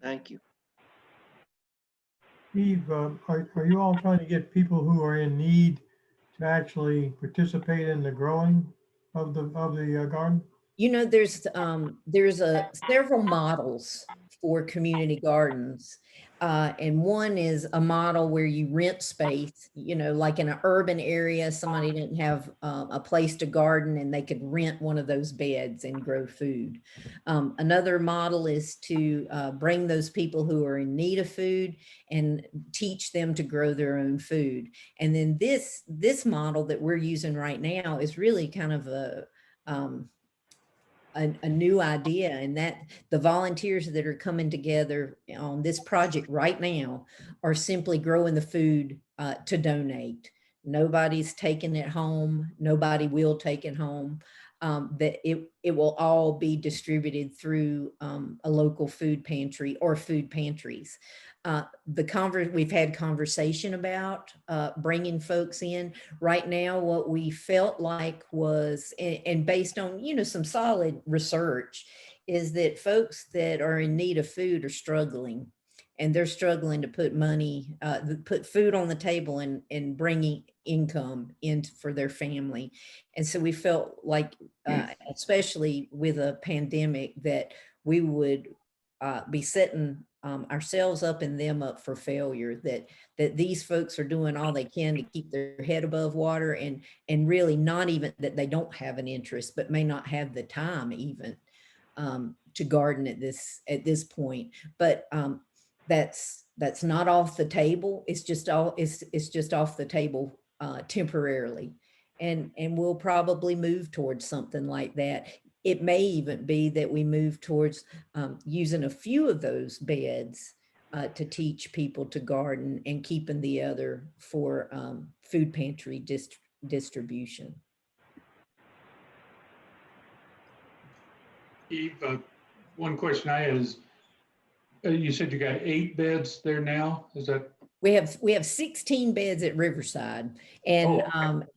Thank you.
Steve, are you all trying to get people who are in need to actually participate in the growing of the garden?
There's several models for community gardens. And one is a model where you rent space, like in an urban area, somebody didn't have a place to garden and they could rent one of those beds and grow food. Another model is to bring those people who are in need of food and teach them to grow their own food. And then this model that we're using right now is really kind of a new idea, and that the volunteers that are coming together on this project right now are simply growing the food to donate. Nobody's taking it home. Nobody will take it home. that it will all be distributed through a local food pantry or food pantries. We've had conversation about bringing folks in. Right now, what we felt like was, and based on, you know, some solid research, is that folks that are in need of food are struggling, and they're struggling to put money, put food on the table and bringing income in for their family. And so we felt like, especially with a pandemic, that we would be setting ourselves up and them up for failure, that these folks are doing all they can to keep their head above water, and really not even that they don't have an interest, but may not have the time even to garden at this point. But that's not off the table. It's just off the table temporarily. And we'll probably move towards something like that. It may even be that we move towards using a few of those beds to teach people to garden, and keeping the other for food pantry distribution.
Eve, one question I had is, you said you got 8 beds there now? Is that?
We have 16 beds at Riverside, and
Oh, okay.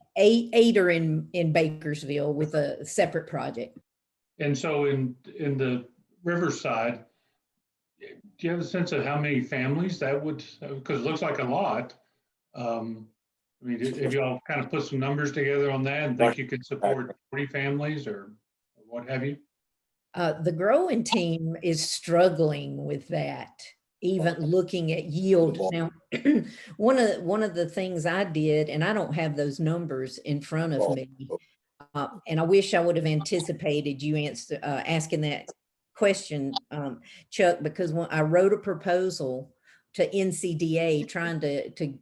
eight are in Bakersville with a separate project.
And so in the Riverside, do you have a sense of how many families that would, because it looks like a lot. I mean, if y'all kind of put some numbers together on that and think you could support 40 families or what have you?
The growing team is struggling with that, even looking at yield. Now, one of the things I did, and I don't have those numbers in front of me, and I wish I would have anticipated you asking that question, Chuck, because when I wrote a proposal to NCDA trying to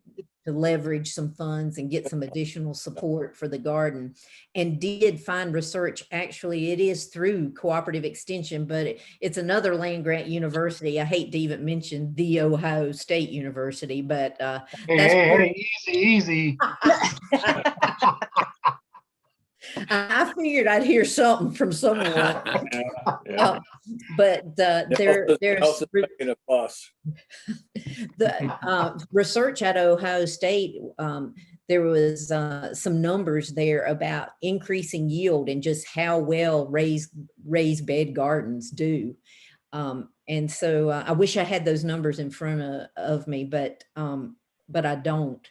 leverage some funds and get some additional support for the garden, and did find research. Actually, it is through Cooperative Extension, but it's another land grant university. I hate to even mention the Ohio State University, but
easy.
I figured I'd hear something from someone.
Yeah.
But there's
making a fuss.
the research at Ohio State, there was some numbers there about increasing yield and just how well raised bed gardens do. And so I wish I had those numbers in front of me, but I don't.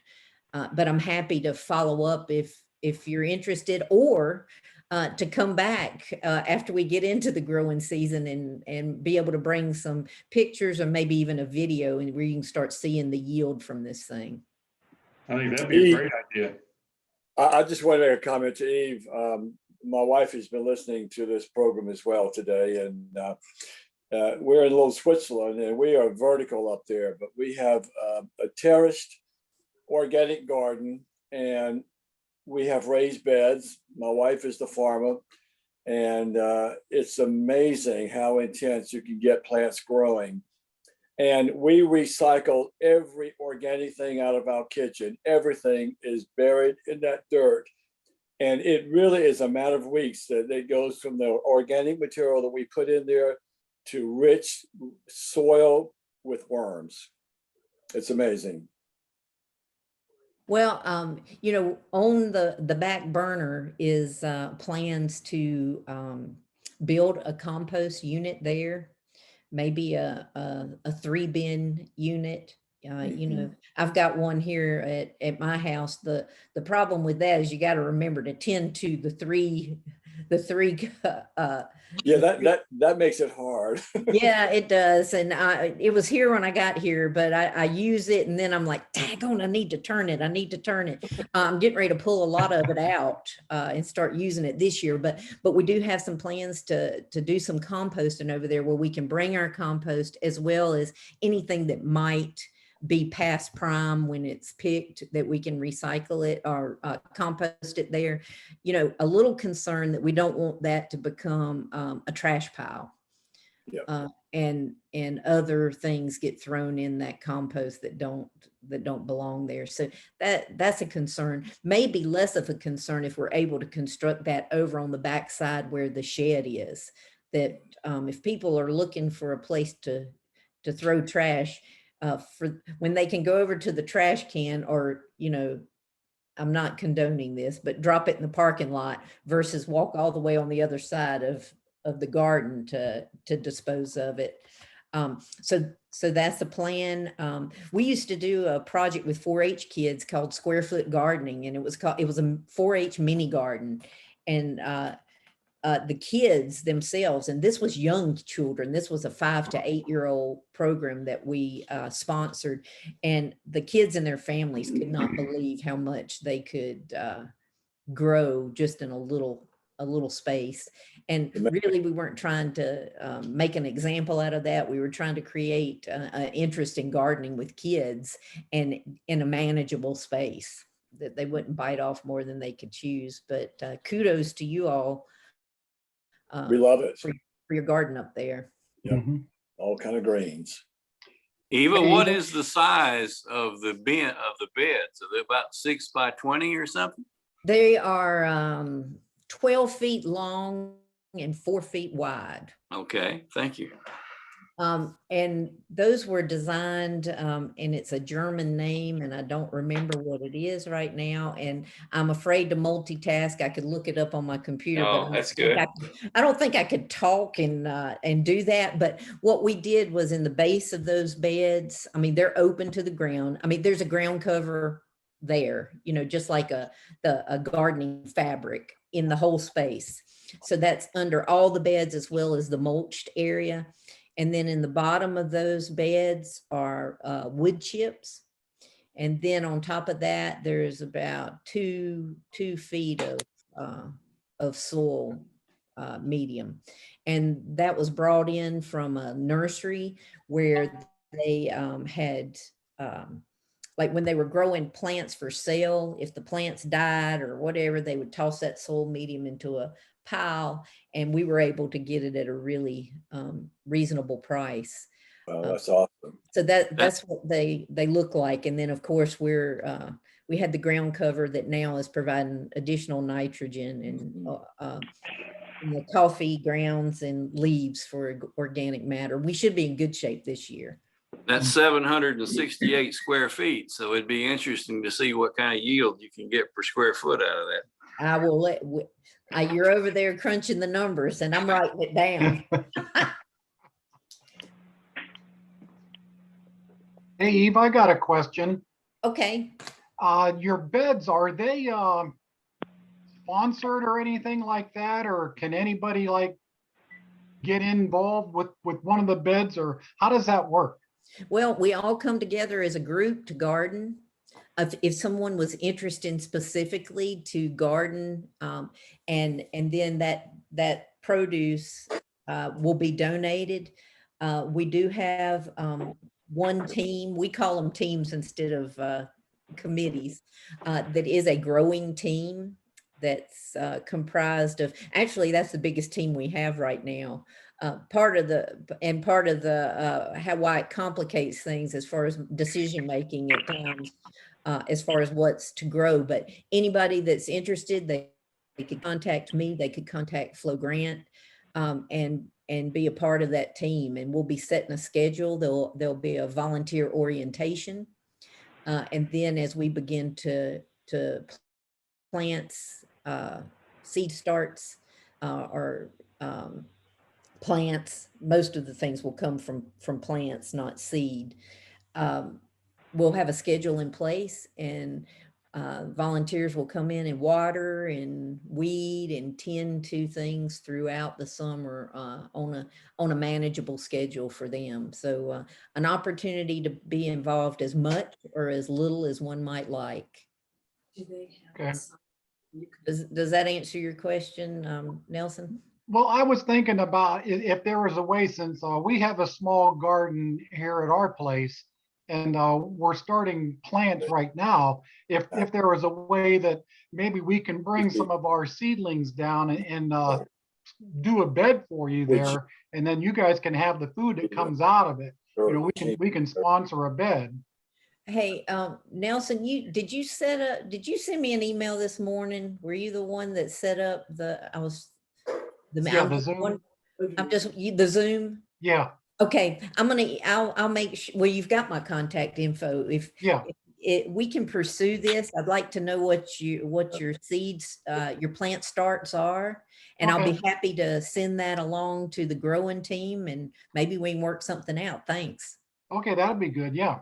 But I'm happy to follow up if you're interested, or to come back after we get into the growing season and be able to bring some pictures or maybe even a video, and where you can start seeing the yield from this thing.
I think that'd be a great idea.
I just want to make a comment to Eve. My wife has been listening to this program as well today, and we're in Little Switzerland, and we are vertical up there, but we have a terraced organic garden, and we have raised beds. My wife is the farmer, and it's amazing how intense you can get plants growing. And we recycle every organic thing out of our kitchen. Everything is buried in that dirt. And it really is a matter of weeks that it goes from the organic material that we put in there to rich soil with worms. It's amazing.
Well, on the back burner is plans to build a compost unit there, maybe a 3-bin unit. I've got one here at my house. The problem with that is you got to remember to tend to the three.
Yeah, that makes it hard.
Yeah, it does. And it was here when I got here, but I use it, and then I'm like, daggone, I need to turn it. I'm getting ready to pull a lot of it out and start using it this year. But we do have some plans to do some composting over there, where we can bring our compost as well as anything that might be past prime when it's picked, that we can recycle it or compost it there. A little concern that we don't want that to become a trash pile.
Yep.
and other things get thrown in that compost that don't belong there. So that's a concern. Maybe less of a concern if we're able to construct that over on the backside where the shed is. That if people are looking for a place to throw trash, for when they can go over to the trash can, or I'm not condoning this, but drop it in the parking lot versus walk all the way on the other side of the garden to dispose of it. So that's the plan. We used to do a project with 4-H kids called Square Foot Gardening, and it was a 4-H mini garden. And the kids themselves, and this was young children, this was a 5 to 8 year old program that we sponsored, and the kids and their families could not believe how much they could grow just in a little space. And really, we weren't trying to make an example out of that. We were trying to create an interest in gardening with kids, and in a manageable space that they wouldn't bite off more than they could chew. But kudos to you all.
We love it.
For your garden up there.
Yep. All kind of greens.
Eva, what is the size of the beds? Are they about 6 by 20 or something?
They are 12 feet long and 4 feet wide.
Okay, thank you.
And those were designed, and it's a German name, and I don't remember what it is right now. And I'm afraid to multitask. I could look it up on my computer.
Oh,
but
that's good.
I don't think I could talk and do that. But what we did was, in the base of those beds, I mean, they're open to the ground. I mean, there's a ground cover there, just like a gardening fabric in the whole space. So that's under all the beds as well as the mulched area. And then in the bottom of those beds are wood chips. And then on top of that, there's about 2 feet of soil medium. And that was brought in from a nursery where they had, like when they were growing plants for sale, if the plants died or whatever, they would toss that soil medium into a pile, and we were able to get it at a really reasonable price.
Well, that's awesome.
So that's what they look like. And then of course we had the ground cover that now is providing additional nitrogen and the coffee grounds and leaves for organic matter. We should be in good shape this year.
That's 768 square feet. So it'd be interesting to see what kind of yield you can get per square foot out of that.
I will you're over there crunching the numbers and I'm writing it down.
Hey, Eve, I got a question.
Okay.
Your beds, are they sponsored or anything like that? Or can anybody get involved with one of the beds, or how does that work?
Well, we all come together as a group to garden. If someone was interested specifically to garden, and then that produce will be donated. We do have one team, we call them teams instead of committees, that is a growing team that's comprised of, actually that's the biggest team we have right now. Part of the why it complicates things as far as decision making at times, as far as what's to grow. But anybody that's interested, they could contact me, they could contact Flo Grant, and be a part of that team. And we'll be setting a schedule. There'll be a volunteer orientation, and then as we begin to plants, seed starts, or plants, most of the things will come from plants, not seed. We'll have a schedule in place, and volunteers will come in and water and weed and tend to things throughout the summer on a manageable schedule for them. So an opportunity to be involved as much or as little as one might like.
Okay.
Does that answer your question, Nelson?
Well, I was thinking about if there was a way, since we have a small garden here at our place, and we're starting plants right now. If there was a way that maybe we can bring some of our seedlings down and do a bed for you
Which-
there, and then you guys can have the food that comes out of it. You know, we can sponsor a bed.
Hey, Nelson, did you send me an email this morning? Were you the one that set up the
Yeah, the Zoom.
The Zoom?
Yeah,
Okay, I'll make sure, well, you've got my contact info.
yeah.
We can pursue this, I'd like to know what your seeds, your plant starts are. And I'll be happy to send that along to the growing team and maybe we can work something out. Thanks.
Okay, that'd be good. Yeah.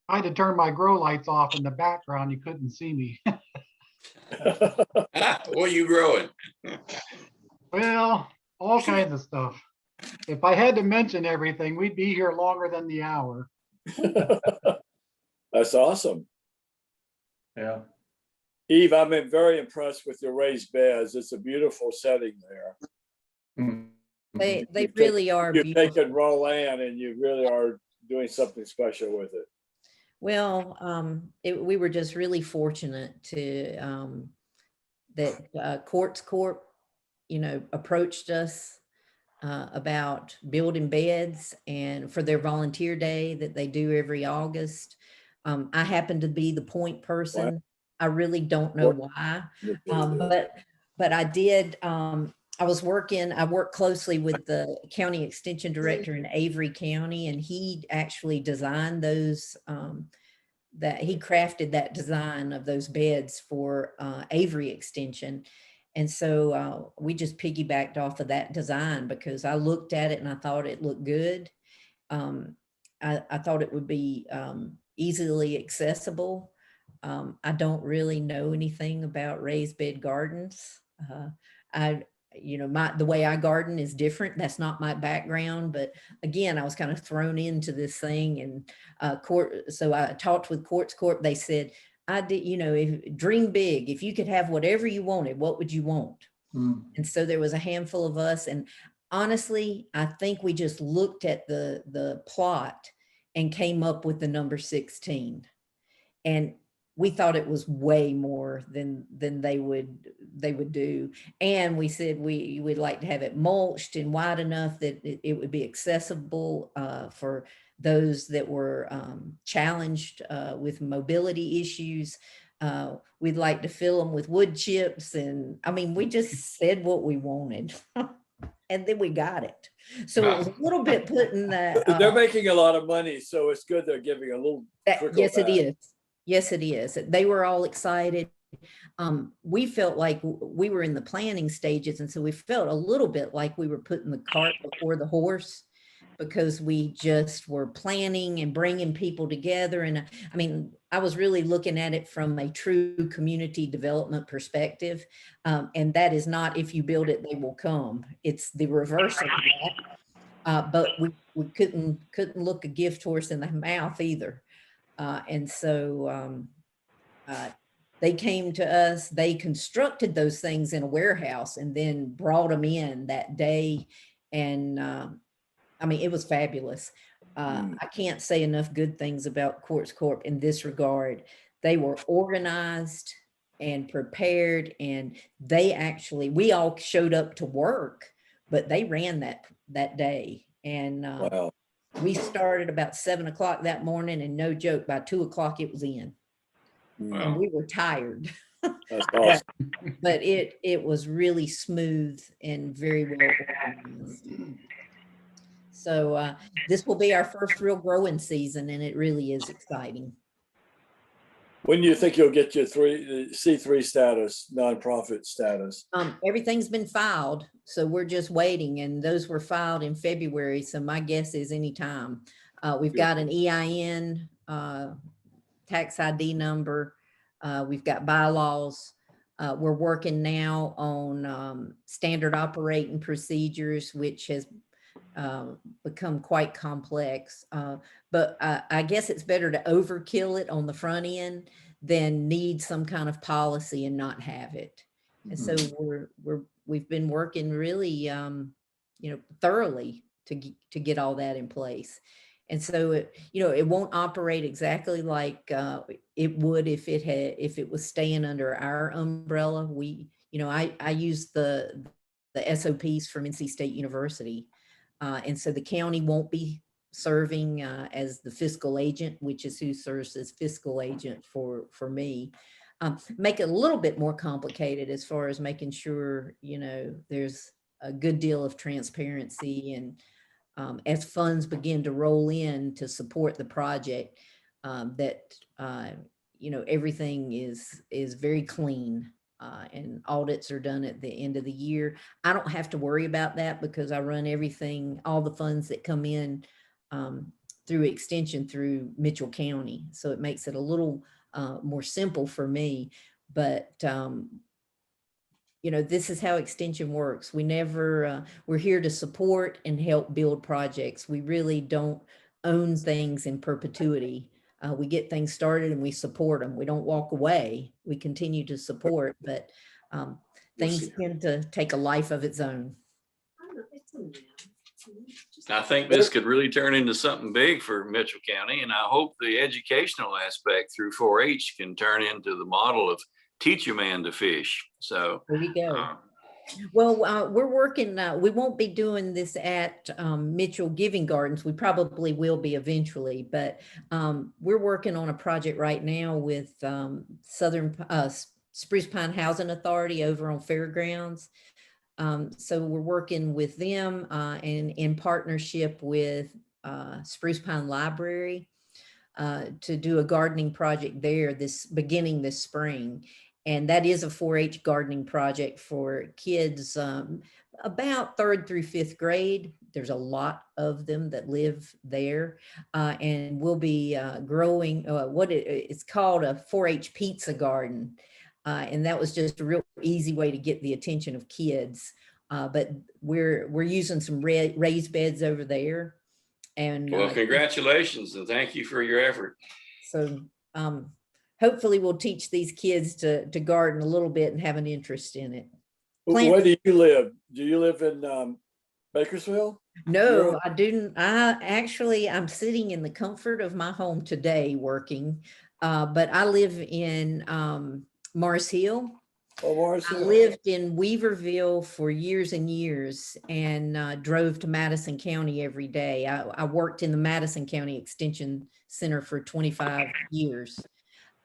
I had to turn my grow lights off in the background. You couldn't see me.
What are you growing?
Well, all kinds of stuff. If I had to mention everything, we'd be here longer than the hour.
That's awesome.
Yeah.
Eve, I've been very impressed with your raised beds. It's a beautiful setting there.
Mhm.
They really are
You've
beautiful.
taken raw land and you really are doing something special with it.
Well, we were just really fortunate to that Quartz Corp, approached us about building beds and for their volunteer day that they do every August. I happen to be the point person. I really don't know why, but I did. I worked closely with the county extension director in Avery County, and he actually designed those. That he crafted that design of those beds for Avery Extension. And so we just piggybacked off of that design because I looked at it and I thought it looked good. I thought it would be easily accessible. I don't really know anything about raised bed gardens. The way I garden is different. That's not my background, but again, I was kind of thrown into this thing and so I talked with Quartz Corp. They said, dream big. If you could have whatever you wanted, what would you want? And so there was a handful of us. And honestly, I think we just looked at the plot and came up with the number 16. And we thought it was way more than they would do. And we said we would like to have it mulched and wide enough that it would be accessible for those that were challenged with mobility issues. We'd like to fill them with wood chips. And I mean, we just said what we wanted. And then we got it. So it was a little bit putting that.
They're making a lot of money, so it's good they're giving a little.
Yes, it is. Yes, it is. They were all excited. We felt like we were in the planning stages. And so we felt a little bit like we were putting the cart before the horse because we just were planning and bringing people together. And I mean, I was really looking at it from a true community development perspective. And that is not if you build it, they will come. It's the reverse of that. But we couldn't look a gift horse in the mouth either. And so they came to us, they constructed those things in a warehouse and then brought them in that day. And I mean, it was fabulous. I can't say enough good things about Quartz Corp in this regard. They were organized and prepared, and we all showed up to work, but they ran that day. And
Wow.
we started about 7 o'clock that morning, and no joke, by 2 o'clock it was in.
Wow.
And we were tired.
That's awesome.
But it was really smooth and very well organized. So this will be our first real growing season, and it really is exciting.
When do you think you'll get your C3 status, nonprofit status?
Everything's been filed, so we're just waiting, and those were filed in February. So my guess is anytime. We've got an EIN, tax ID number. We've got bylaws. We're working now on standard operating procedures, which has become quite complex. But I guess it's better to overkill it on the front end than need some kind of policy and not have it. And so we've been working really, thoroughly to get all that in place. And so it won't operate exactly like it would if it was staying under our umbrella. I use the SOPs from NC State University. And so the county won't be serving as the fiscal agent, which is who serves as fiscal agent for me. Make it a little bit more complicated as far as making sure, there's a good deal of transparency, and as funds begin to roll in to support the project, that everything is very clean, and audits are done at the end of the year. I don't have to worry about that because I run everything, all the funds that come in through extension through Mitchell County, so it makes it a little more simple for me. But this is how extension works. We're here to support and help build projects. We really don't own things in perpetuity. We get things started and we support them. We don't walk away. We continue to support, but things tend to take a life of its own.
I think this could really turn into something big for Mitchell County, and I hope the educational aspect through 4-H can turn into the model of teach a man to fish. So
there you go. Well, we're working, we won't be doing this at Mitchell Giving Gardens. We probably will be eventually, but we're working on a project right now with Southern Spruce Pine Housing Authority over on Fairgrounds. So we're working with them and in partnership with Spruce Pine Library to do a gardening project there beginning this spring. And that is a 4-H gardening project for kids about 3rd through 5th grade. There's a lot of them that live there, and we'll be growing it's called a 4-H pizza garden. And that was just a real easy way to get the attention of kids. But we're using some raised beds over there. And
well, congratulations and thank you for your effort.
So hopefully we'll teach these kids to garden a little bit and have an interest in it.
Where do you live? Do you live in Bakersfield?
No, I didn't. I'm sitting in the comfort of my home today working, but I live in Mars Hill.
Oh, Mars Hill.
I lived in Weaverville for years and years and drove to Madison County every day. I worked in the Madison County Extension Center for 25 years.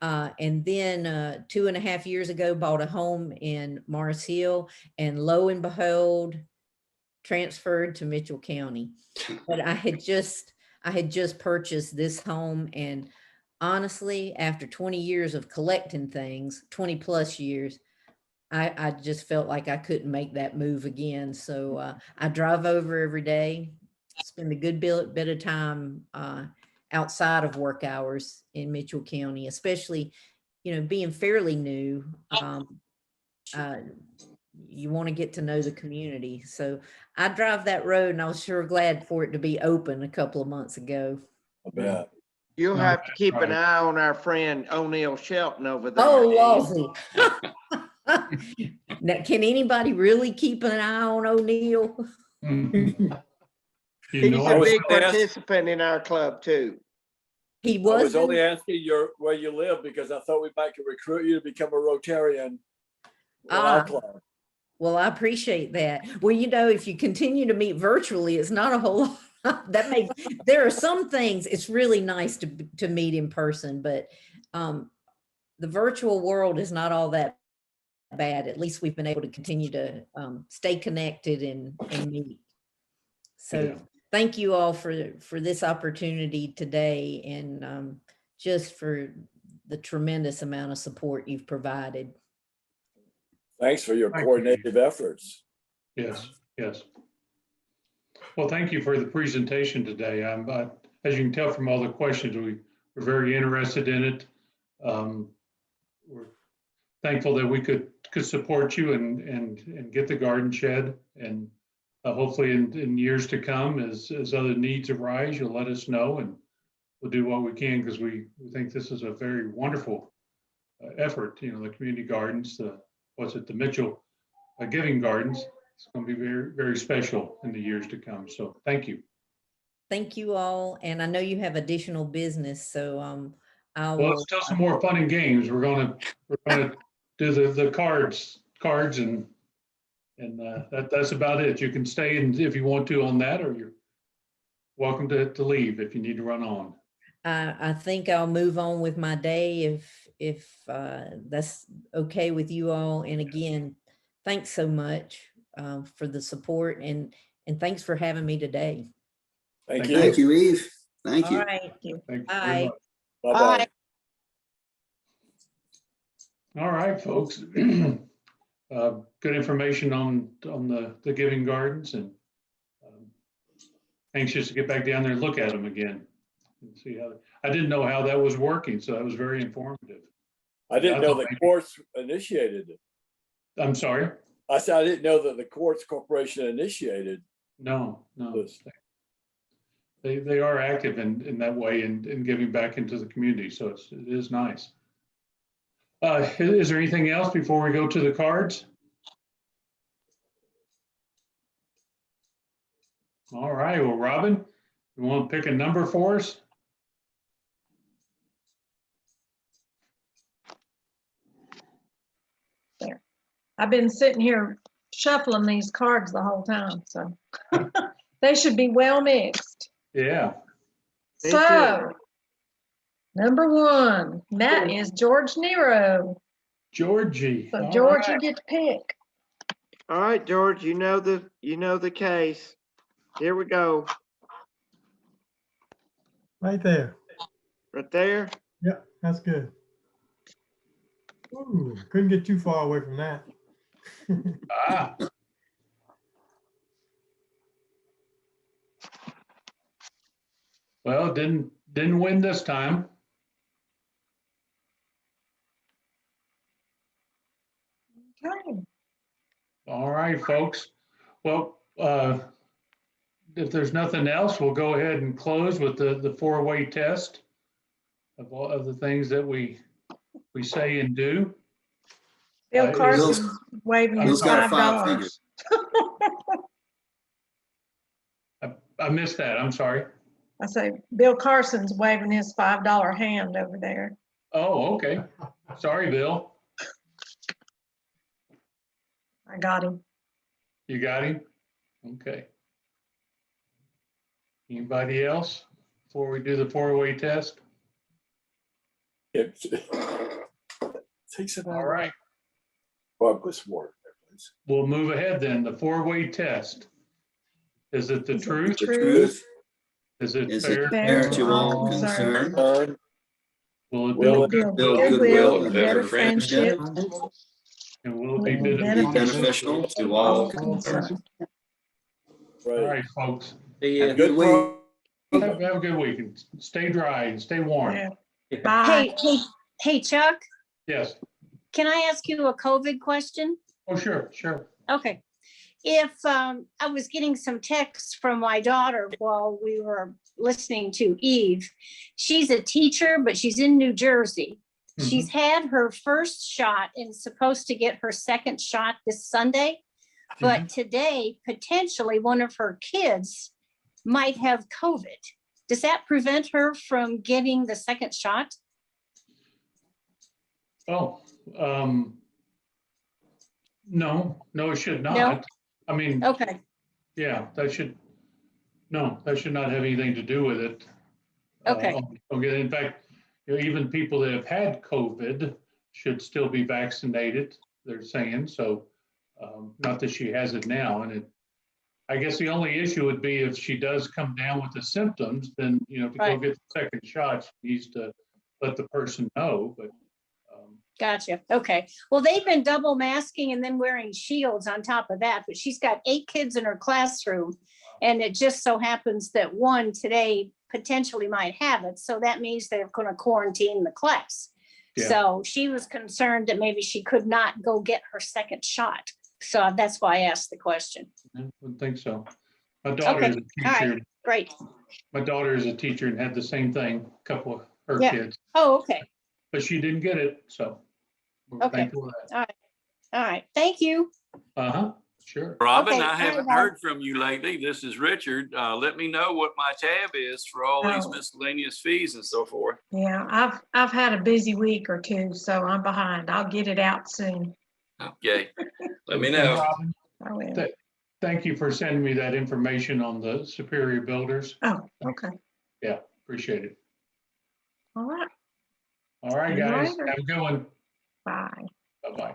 And then 2.5 years ago, bought a home in Mars Hill, and lo and behold, transferred to Mitchell County. But I had just purchased this home, and honestly, after 20 years of collecting things, 20 plus years, I just felt like I couldn't make that move again. So I drive over every day, spend a good bit of time outside of work hours in Mitchell County, especially, being fairly new. You want to get to know the community. So I drive that road, and I was sure glad for it to be open a couple of months ago.
I bet.
You'll have to keep an eye on our friend O'Neill Shelton over there.
Oh, Lord. Now, can anybody really keep an eye on O'Neill?
He's a big participant in our club too.
He
I
was
was only asking where you live because I thought we might could recruit you to become a Rotarian in our club.
Well, I appreciate that. Well, if you continue to meet virtually, it's not a whole lot. There are some things it's really nice to meet in person, but the virtual world is not all that bad. At least we've been able to continue to stay connected and meet. So yeah. Thank you all for this opportunity today, and just for the tremendous amount of support you've provided.
Thanks for your coordinated efforts.
Yes. Well, thank you for the presentation today. As you can tell from all the questions, we're very interested in it. We're thankful that we could support you and get the garden shed, and hopefully in years to come, as other needs arise, you'll let us know, and we'll do what we can, because we think this is a very wonderful effort. The community gardens, the Mitchell Giving Gardens, it's going to be very, very special in the years to come. So thank you.
Thank you all. And I know you have additional business, so I
Well,
will.
still some more fun and games. We're gonna do the cards and that's about it. You can stay in if you want to on that, or you're welcome to leave if you need to run on.
I think I'll move on with my day if that's okay with you all. And again, thanks so much for the support and thanks for having me today.
Thank
Thank
you.
you, Eve. Thank
All
you.
right.
Thank you very
Bye.
much.
Bye-bye.
All right, folks. Good information on the Giving Gardens, and anxious to get back down there and look at them again and see how. I didn't know how that was working, so that was very informative.
I didn't know the courts initiated it.
I'm sorry?
I said, I didn't know that the courts corporation initiated.
No. They are active in that way and giving back into the community, so it is nice. Is there anything else before we go to the cards? All right, well, Robin, you want to pick a number for us?
There. I've been sitting here shuffling these cards the whole time, so they should be well mixed.
Yeah.
Me
So, number 1, that is George Nero.
Georgie.
So
All
George,
right.
you get to pick.
All right, George, you know the case. Here we go.
Right there.
Right there.
Yeah, that's good. Ooh, couldn't get too far away from that.
Ah. Well, didn't win this time.
Okay.
All right, folks. Well, if there's nothing else, we'll go ahead and close with the four-way test of all of the things that we say and do.
Bill Carson's waving his
Bill's got a
$5.
5 finger.
I missed that. I'm sorry.
I say Bill Carson's waving his $5 hand over there.
Oh, okay. Sorry, Bill.
I got him.
You got him? Okay. Anybody else before we do the four-way test?
It takes it
All right.
Well, put some more in there, please.
We'll move ahead then. The four-way test. Is it the truth?
The truth.
Is it
Is
fair?
it fair to all concerned?
Will it
Will
build
it build
goodwill?
goodwill
and
and
better
better friendship?
And will it be
Will it
beneficial?
Beneficial to all
concerned?
All
Right.
right, folks.
See
Have a
ya.
good week.
Have a good week and stay dry and stay warm.
Yeah. Bye.
Hey, Chuck,
Yes.
can I ask you a COVID question?
Oh, sure.
Okay. If I was getting some texts from my daughter while we were listening to Eve, she's a teacher, but she's in New Jersey. She's had her first shot and supposed to get her second shot this Sunday. But today, potentially one of her kids might have COVID. Does that prevent her from getting the second shot?
Oh, no, it should not.
No?
I mean,
Okay,
yeah, that should not have anything to do with it.
okay,
Okay, in fact, even people that have had COVID should still be vaccinated, they're saying, so not that she has it now. And I guess the only issue would be if she does come down with the symptoms, then, to go
Right.
get the second shot, she needs to let the person know, but
gotcha. Okay. Well, they've been double masking and then wearing shields on top of that, but she's got 8 kids in her classroom. And it just so happens that one today potentially might have it. So that means they're going to quarantine the class.
Yeah.
So she was concerned that maybe she could not go get her second shot. So that's why I asked the question.
I wouldn't think so. My daughter is a
All
teacher.
right, great.
My daughter is a teacher and had the same thing, a couple of her
Yeah.
kids,
Oh, okay.
but she didn't get it, so. we're
Okay.
thankful for that.
All right. Thank you.
Uh-huh. Sure.
Robin,
Okay,
I
I
haven't
have-
heard from you lately. This is Richard. Let me know what my tab is for all these
Oh.
miscellaneous fees and so forth.
Yeah, I've had a busy week or two, so I'm behind. I'll get it out soon.
Okay, let me
And
know.
Robin,
I will.
thank you for sending me that information on the Superior Builders.
Oh, okay.
Yeah, appreciate it.
All right.
All right,
See you
guys,
later.
have a good one.
Bye.
Bye-bye.